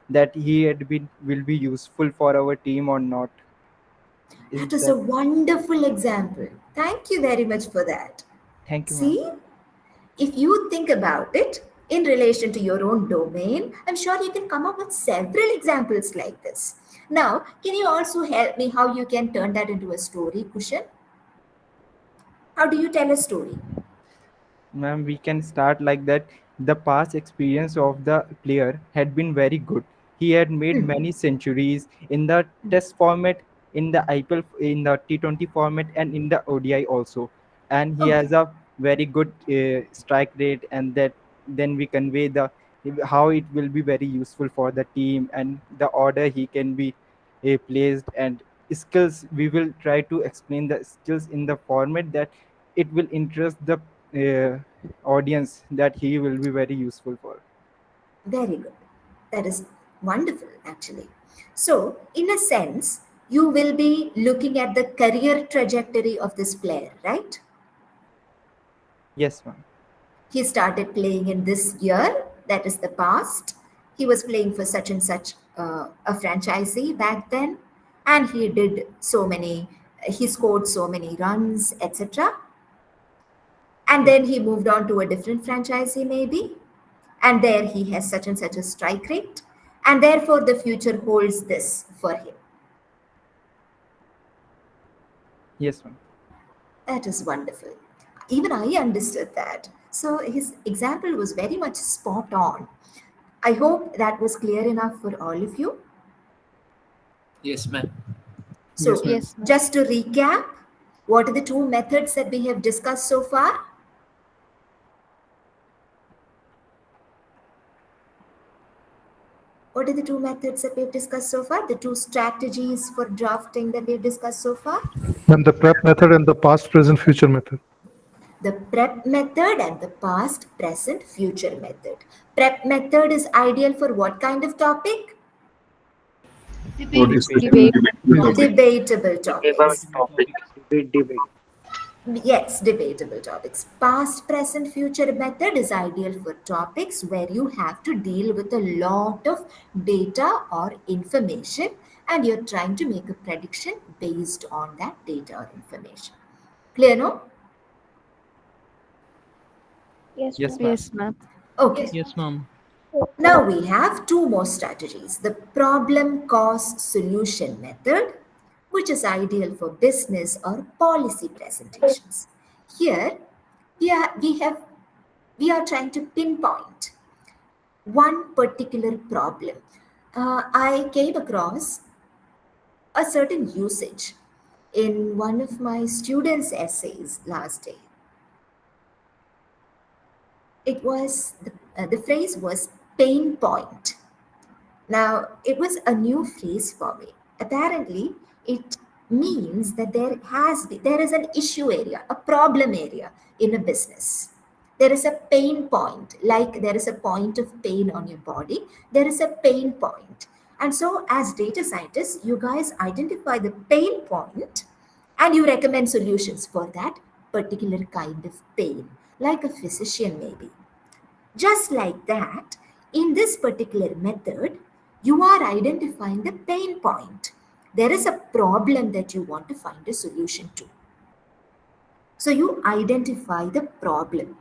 that he had been will be useful for our team or not. That is a wonderful example. Thank you very much for that. Thank you, ma'am. See, if you think about it in relation to your own domain, I'm sure you can come up with several examples like this. Now, can you also help me how you can turn that into a story, Kushan? How do you tell a story? Ma'am, we can start like that. The past experience of the player had been very good. He had made many centuries in the test format, in the IPL, in the T20 format, and in the ODI also. And he has a very good strike rate, and that then we convey the how it will be very useful for the team and the order he can be placed, and skills. We will try to explain the skills in the format that it will interest the audience, that he will be very useful for. Very good. That is wonderful, actually. So, in a sense, you will be looking at the career trajectory of this player, right? Yes, ma'am. He started playing in this year, that is the past. He was playing for such and such a franchisee back then, and he scored so many runs, etc. And then he moved on to a different franchisee, maybe, and there he has such and such a strike rate, and therefore the future holds this for him. Yes, ma'am. That is wonderful. Even I understood that. So his example was very much spot on. I hope that was clear enough for all of you. Yes, ma'am. So just to recap, what are the two methods that we have discussed so far? What are the two methods that we've discussed so far? The two strategies for drafting that we've discussed so far? And the prep method and the past, present, future method. The prep method and the past, present, future method. Prep method is ideal for what kind of topic? Debatable topics. Yes, debatable topics. Past, present, future method is ideal for topics where you have to deal with a lot of data or information, and you're trying to make a prediction based on that data or information. Clear, no? Yes, Yes, ma'am. Yes, ma'am. Okay. Yes, ma'am. Now we have two more strategies. The problem, cause, solution method, which is ideal for business or policy presentations. Here, we are trying to pinpoint one particular problem. I came across a certain usage in one of my students' essays last day. It was the phrase was pain point. Now, it was a new phrase for me. Apparently, it means that there is an issue area, a problem area in a business. There is a pain point, like there is a point of pain on your body. There is a pain point. And so, as data scientists, you guys identify the pain point and you recommend solutions for that particular kind of pain, like a physician maybe. Just like that, in this particular method, you are identifying the pain point. There is a problem that you want to find a solution to. So you identify the problem.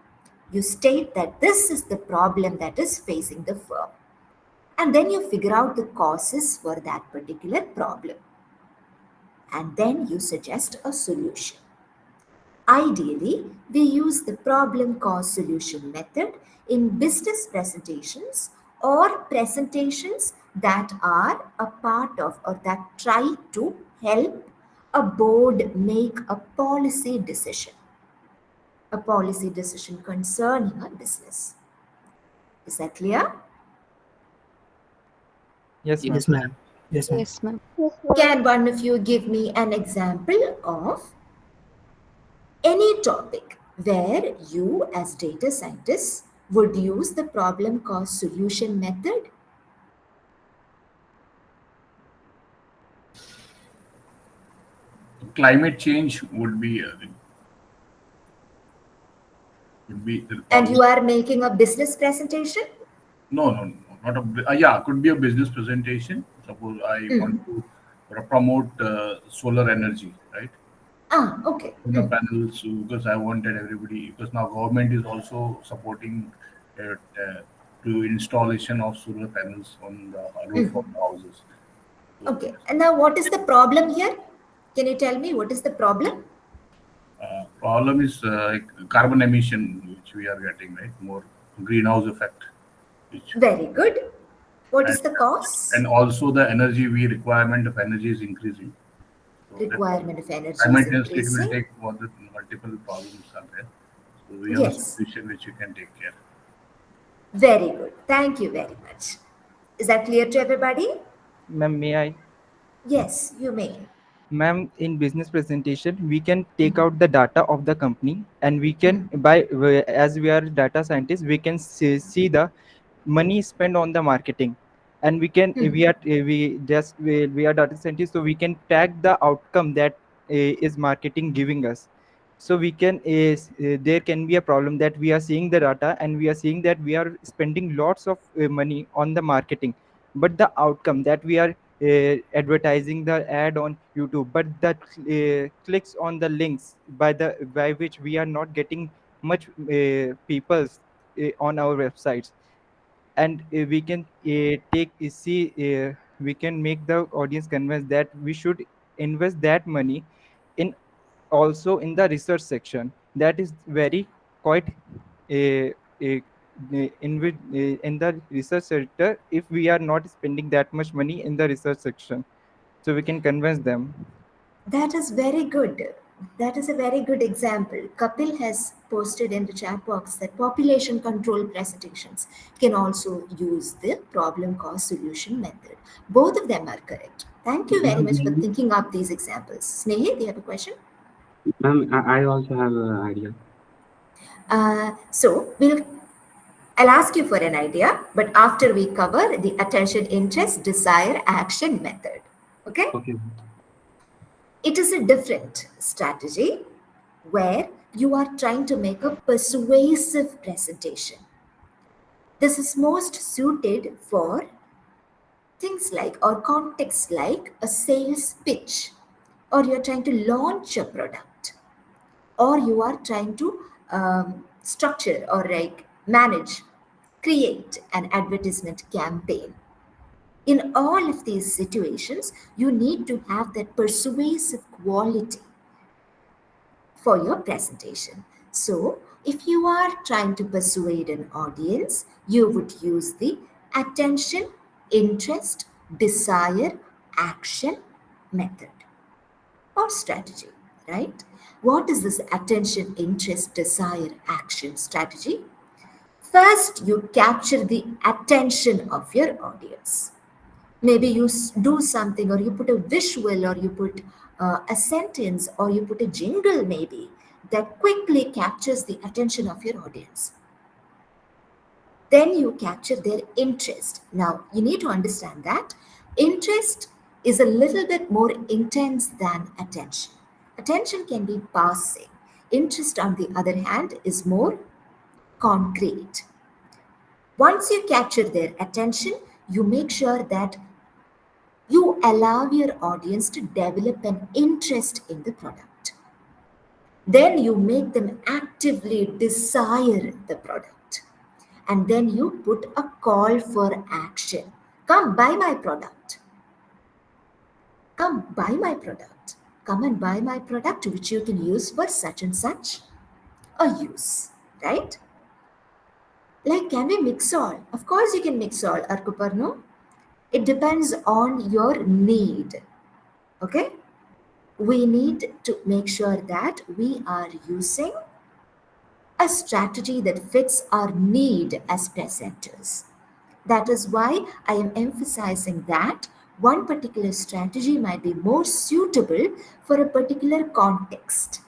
You state that this is the problem that is facing the firm. And then you figure out the causes for that particular problem. And then you suggest a solution. Ideally, we use the problem cause solution method in business presentations or presentations that are a part of or that try to help a board make a policy decision concerning a business. Is that clear? Yes, ma'am. Yes, ma'am. Yes, ma'am. Yes, ma'am. Can one of you give me an example of any topic where you as data scientists would use the problem cause solution method? Climate change would be the And you are making a business presentation? no, not a yeah, could be a business presentation. Suppose I want to promote solar energy, right? Okay. Solar panels, because I wanted everybody, because now government is also supporting to installation of solar panels on the roof of the houses. Okay. And now what is the problem here? Can you tell me what is the problem? Problem is carbon emission, which we are getting, right? More greenhouse effect. Very good. What is the cause? And also the energy requirement of energy is increasing. Requirement of energy is Simultaneously, it will increasing. take multiple problems are there. So we have a Yes. solution which you can take care. Very good. Thank you very much. Is that clear to everybody? Ma'am, may I? Yes, you may. Ma'am, in business presentation, we can take out the data of the company, and we can as we are data scientists, we can see the money spent on the marketing, and we can we are data scientists, so we can tag the outcome that is marketing giving us. So we can there can be a problem that we are seeing the data and we are seeing that we are spending lots of money on the marketing, but the outcome that we are advertising the ad on YouTube, but that clicks on the links by which we are not getting much people on our websites. And we can we can make the audience convinced that we should invest that money in also in the research section. That is very quite in the research sector, if we are not spending that much money in the research section, so we can convince them. That is very good. That is a very good example. Kapil has posted in the chat box that population control presentations can also use the problem cause solution method. Both of them are correct. Thank you very much for thinking up these examples. Snehi, do you have a question? Ma'am, I also have an idea. So I'll ask you for an idea, but after we cover the attention, interest, desire, action method. Okay? Okay. It is a different strategy where you are trying to make a persuasive presentation. This is most suited for things like or contexts like a sales pitch, or you're trying to launch a product, or you are trying to structure or create an advertisement campaign. In all of these situations, you need to have that persuasive quality for your presentation. So, if you are trying to persuade an audience, you would use the attention, interest, desire, action method or strategy, right? What is this attention, interest, desire, action strategy? First, you capture the attention of your audience. Maybe you do something, or you put a visual, or you put a sentence, or you put a jingle, maybe, that quickly captures the attention of your audience. Then you capture their interest. Now, you need to understand that interest is a little bit more intense than attention. Attention can be passing. Interest, on the other hand, is more concrete. Once you capture their attention, you make sure that you allow your audience to develop an interest in the product. Then you make them actively desire the product. And then you put a call for action. Come buy my product. Come buy my product. Come and buy my product, which you can use for such and such a use, right? Like, can we mix all? Of course you can mix all, Arkuparno. It depends on your need, okay? We need to make sure that we are using a strategy that fits our need as presenters. That is why I am emphasizing that one particular strategy might be more suitable for a particular context.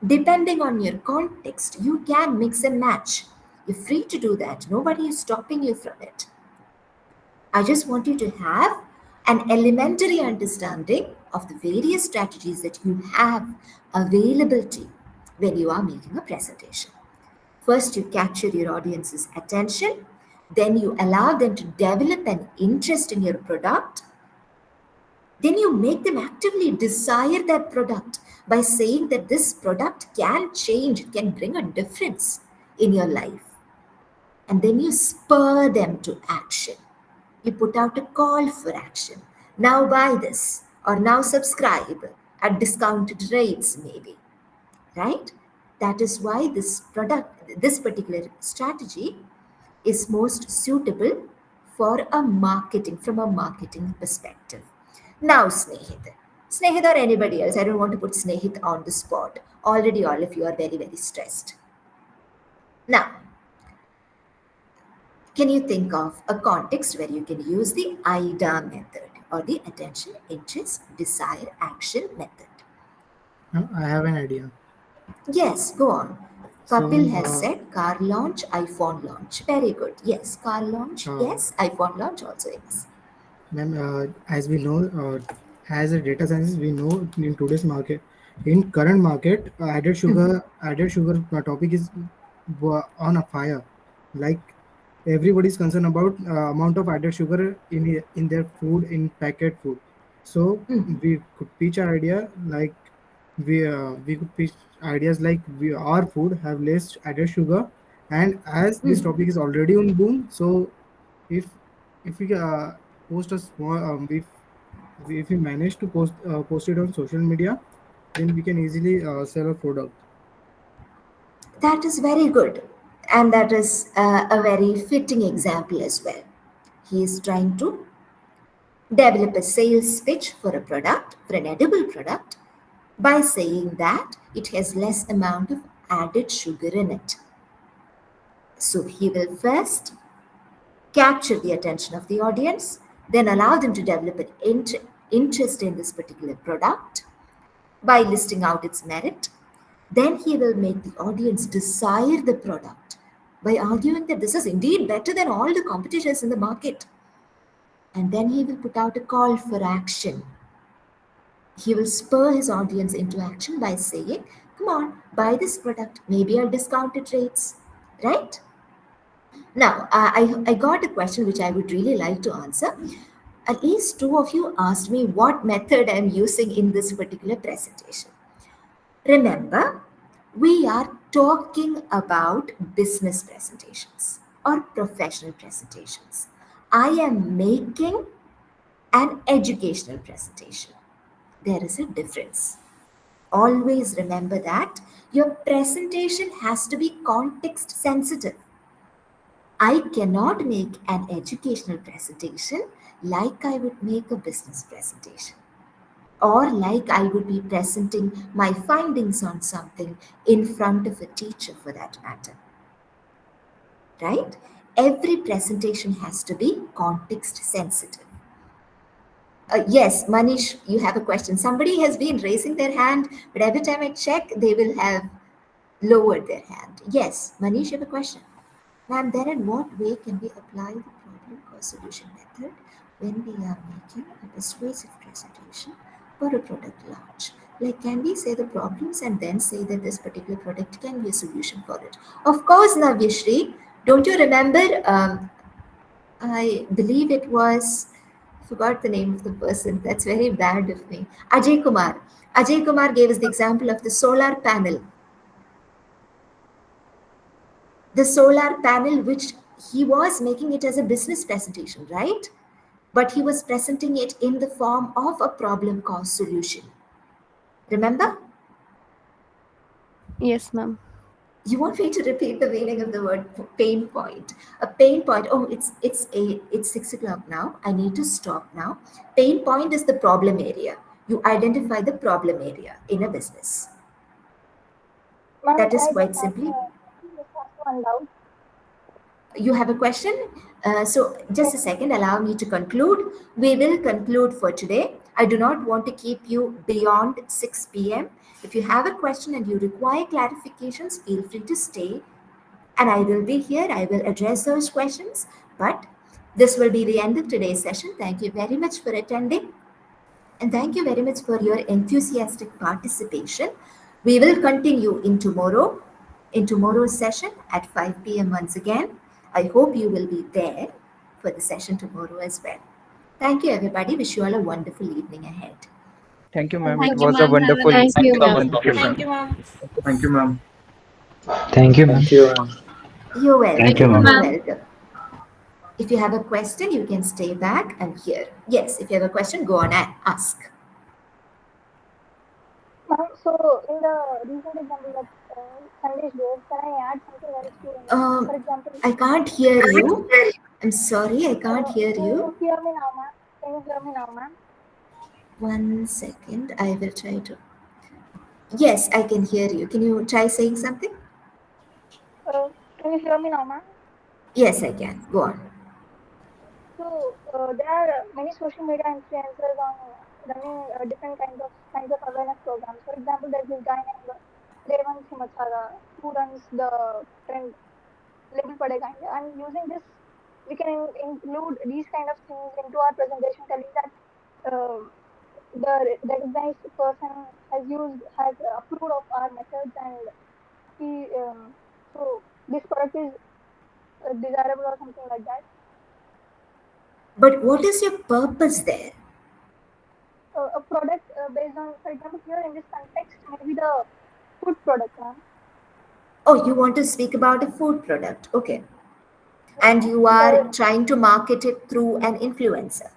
Depending on your context, you can mix and match. You're free to do that. Nobody is stopping you from it. I just want you to have an elementary understanding of the various strategies that you have availability when you are making a presentation. First, you capture your audience's attention. Then you allow them to develop an interest in your product. Then you make them actively desire that product by saying that this product can change, can bring a difference in your life. And then you spur them to action. You put out a call for action. Now buy this, or now subscribe at discounted rates, maybe, right? That is why this particular strategy is most suitable for from a marketing perspective. Now, Snehit or anybody else, I don't want to put Snehit on the spot. Already all of you are very, very stressed. Now, can you think of a context where you can use the AIDA method, or the attention, interest, desire, action method? I have an idea. Yes, go on. Kapil has said car launch, iPhone launch. Very good. Yes, car launch. Yes, iPhone launch also. Yes. Ma'am, as we know, as a data scientist, we know in today's market, in current market, added sugar topic is on a fire. Like, everybody is concerned about amount of added sugar in their food, in packet food. So we could pitch our idea like we could pitch ideas like our food have less added sugar, and as this topic is already on boom, so if we post a small if we manage to post it on social media, then we can easily sell a product. That is very good. And that is a very fitting example as well. He is trying to develop a sales pitch for a product, for an edible product, by saying that it has less amount of added sugar in it. So he will first capture the attention of the audience, then allow them to develop an interest in this particular product by listing out its merit. Then he will make the audience desire the product by arguing that this is indeed better than all the competitors in the market. And then he will put out a call for action. He will spur his audience into action by saying, come on, buy this product, maybe at discounted rates, right? Now, I got a question which I would really like to answer. At least two of you asked me what method I'm using in this particular presentation. Remember, we are talking about business presentations or professional presentations. I am making an educational presentation. There is a difference. Always remember that your presentation has to be context sensitive. I cannot make an educational presentation like I would make a business presentation, or like I would be presenting my findings on something in front of a teacher for that matter. right? Every presentation has to be context sensitive. Yes, Manish, you have a question. Somebody has been raising their hand, but every time I check, they will have lowered their hand. Yes, Manish, you have a question. Ma'am, then in what way can we apply the problem cause solution method when we are making a persuasive presentation for a product launch? Like, can we say the problems and then say that this particular product can be a solution for it? Of course, Navyashri. Don't you remember? I believe it was, forgot the name of the person. That's very bad of me. Ajay Kumar. Ajay Kumar gave us the example of the solar panel. The solar panel, which he was making it as a business presentation, right? But he was presenting it in the form of a problem cause solution. Remember? Yes, ma'am. You want me to repeat the meaning of the word pain point? A pain point. Oh, it's 6 o'clock now. I need to stop now. Pain point is the problem area. You identify the problem area in a business. Ma'am, That is I quite just have simply. one doubt. You have a question? So just a second, allow me to conclude. We will conclude for today. I do not want to keep you beyond 6 p.m. If you have a question and you require clarifications, feel free to stay and I will be here. I will address those questions. But this will be the end of today's session. Thank you very much for attending. And thank you very much for your enthusiastic participation. We will continue in tomorrow's session at 5 p.m. once again. I hope you will be there for the session tomorrow as well. Thank you, everybody. Wish you all a wonderful evening ahead. Thank you, ma'am. Thank It you, was a ma'am. Have a wonderful. nice Thank you, evening. ma'am. Thank you, ma'am. Thank you, ma'am. Thank you, ma'am. You're welcome. Thank you, You're ma'am. welcome. If you have a question, you can stay back and hear. Yes, if you have a question, go on and ask. Ma'am, so in the recent example that Sandesh gave, can I add something else to it? For example, I can't hear you. I'm sorry, I can't hear can you. you hear me now, ma'am? Can you hear me now, ma'am? 1 second, I will try to. Yes, I can hear you. Can you try saying something? Can you hear me now, ma'am? Yes, I can. Go on. So there are many social media influencers on running different kinds of awareness programs. For example, there's this guy named Revant Himachara who runs the trend Label Padega India, and using this, we can include these kind of things into our presentation, telling that the recognized person has approved of our methods, and he so this product is desirable or something like that. But what is your purpose there? A product based on, for example, here in this context, maybe the food product, ma'am. Oh, you want to speak about a food product. Okay. And you are trying to market it through an influencer.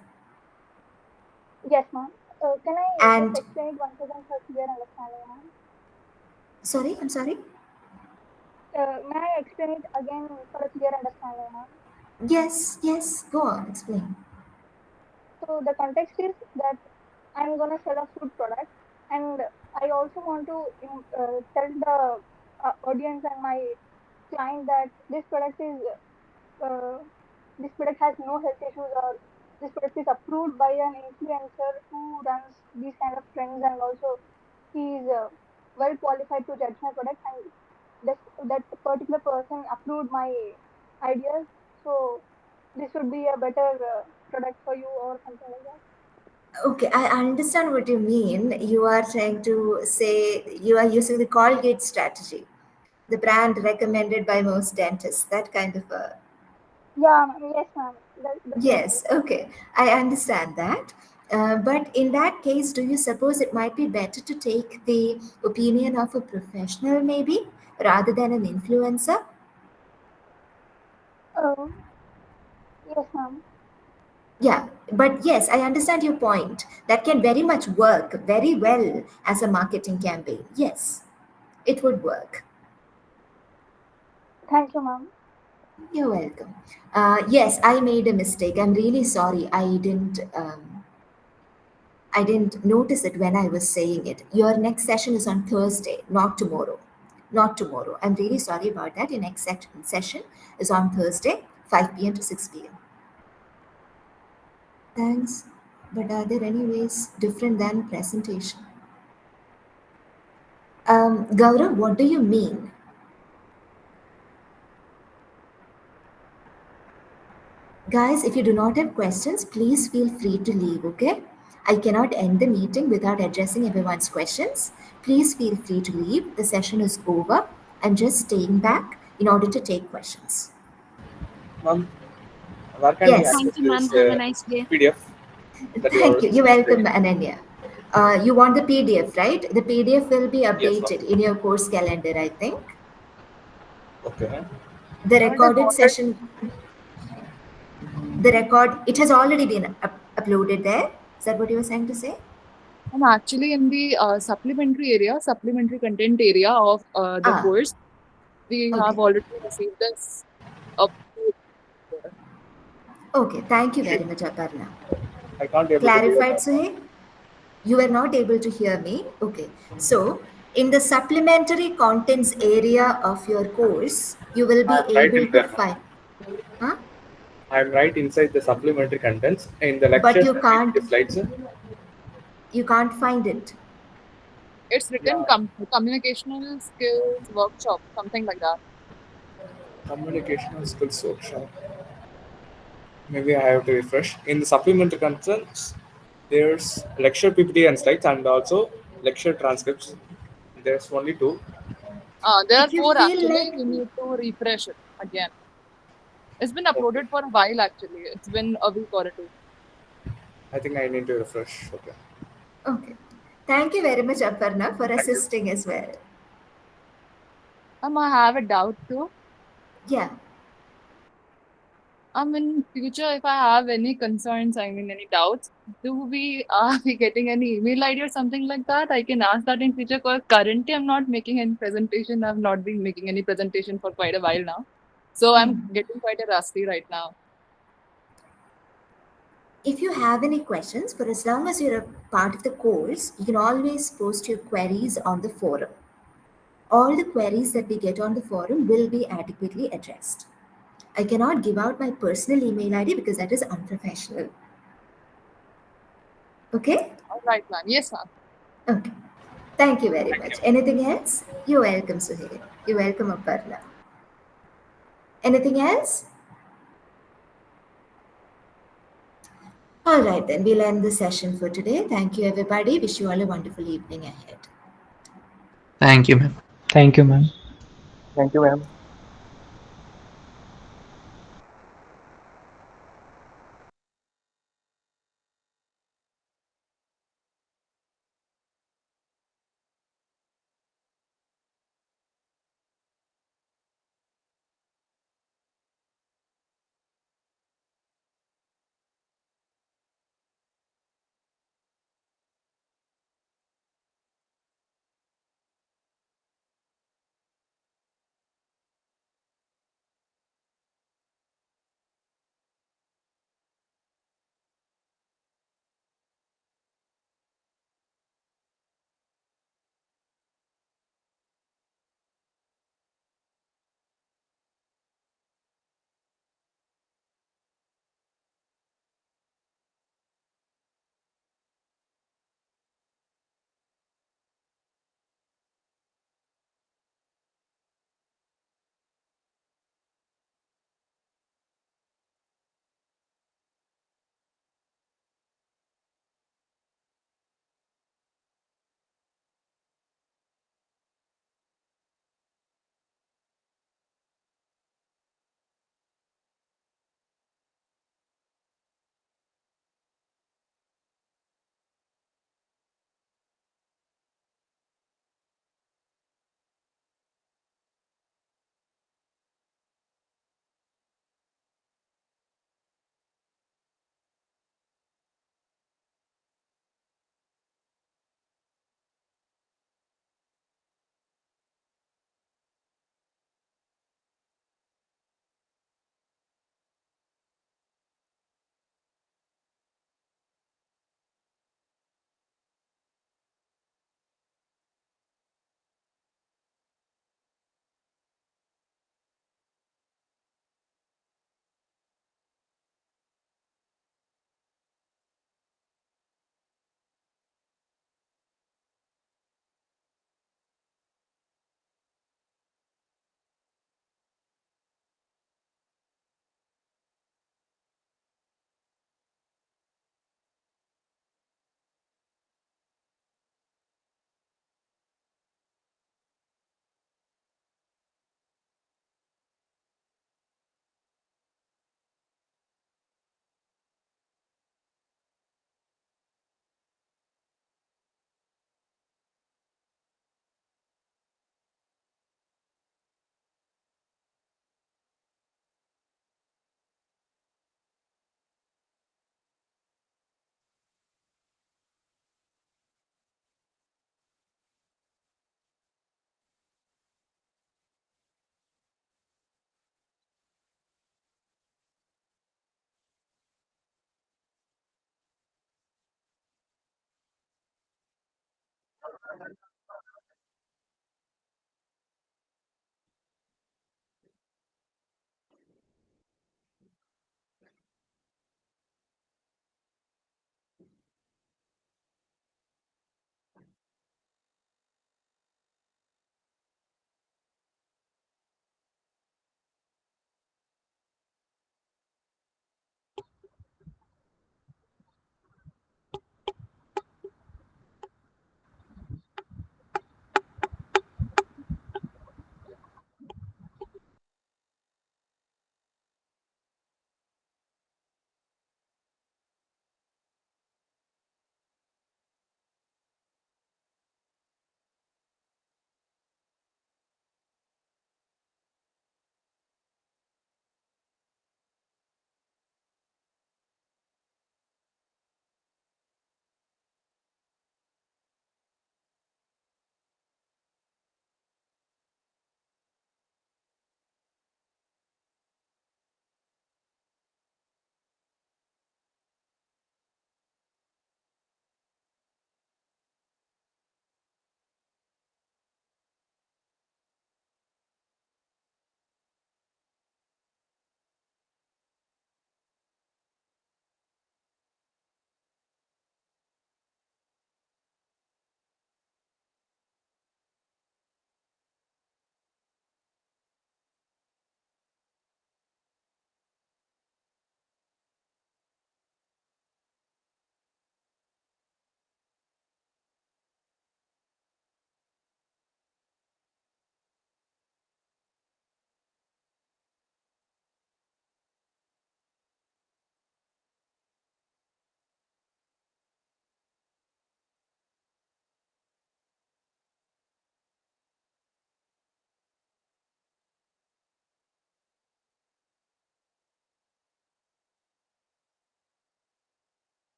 Yes, ma'am. Can I And just explain it once again for clear understanding, ma'am? sorry, I'm sorry. May I explain it again for a clear understanding, ma'am? Yes, yes. Go on, explain. So the context is that I'm gonna sell a food product, and I also want to tell the audience and my client that this product has no health issues, or this product is approved by an influencer who runs these kind of trends, and also he is well qualified to judge my product, and that particular person approved my ideas. So this would be a better product for you or something like that. Okay, I understand what you mean. You are trying to say you are using the Colgate strategy, the brand recommended by most dentists, that kind of a. Yeah, yes, ma'am. Yes, okay. I understand that. But in that case, do you suppose it might be better to take the opinion of a professional, maybe, rather than an influencer? Yes, ma'am. Yeah, but yes, I understand your point. That can very much work very well as a marketing campaign. Yes, it would work. Thank you, ma'am. You're welcome. Yes, I made a mistake. I'm really sorry. I didn't notice it when I was saying it. Your next session is on Thursday, not tomorrow. not tomorrow. I'm really sorry about that. Your next session is on Thursday, 5 p.m. to 6 p.m. Thanks. But are there any ways different than presentation? Gaurav, what do you mean? Guys, if you do not have questions, please feel free to leave, okay? I cannot end the meeting without addressing everyone's questions. Please feel free to leave. The session is over. I'm just staying back in order to take questions. Ma'am, where can we Yes. access Thank you, ma'am. this Have a nice day. PDF? That Thank you. You're welcome, sharing? Ananya. You want the PDF, right? The PDF will be Yes, ma'am. updated in your course calendar, I think. Okay. The recorded session, it has already been uploaded there. Is that what you were saying to say? I'm actually in the supplementary content area of the course. We have already received this. Okay, thank you very much, Aparna. I can't able Clarified, to do Suhail? You were not able to hear me? Okay. So, in the supplementary contents area of your course, you will be I'm right able in to there. find. Huh? I'm right inside the supplementary contents in the But lectures you and can't. the slides. You can't find it. It's written communicational skills workshop, something like that. Communicational skills workshop. Maybe I have to refresh. In the supplementary contents, there's lecture PPT and slides, and also lecture transcripts. There's only two. There are If you 4 feel actually. like. We need to refresh it again. It's been uploaded for a while actually. It's been a week or two. I think I need to refresh. Okay. Okay. Thank you very much, Aparna, for Thank you. assisting as well. I have a doubt too. Yeah. In future, if I have any concerns, any doubts, do we be getting any email ID or something like that? I can ask that in future because currently I'm not making any presentation. I've not been making any presentation for quite a while now. So I'm getting quite a rusty right now. If you have any questions, for as long as you're a part of the course, you can always post your queries on the forum. All the queries that we get on the forum will be adequately addressed. I cannot give out my personal email ID because that is unprofessional. Okay? All right, ma'am. Yes, ma'am. Okay. Thank you very much. Anything else? You're welcome, Suhail. You're welcome, Aparna. Anything else? All right, then we'll end the session for today. Thank you, everybody. Wish you all a wonderful evening ahead. Thank you, ma'am. Thank you, ma'am. Thank you, ma'am.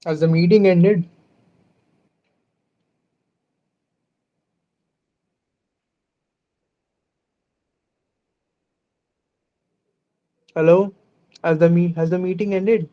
As the meeting ended, hello, has the meeting ended?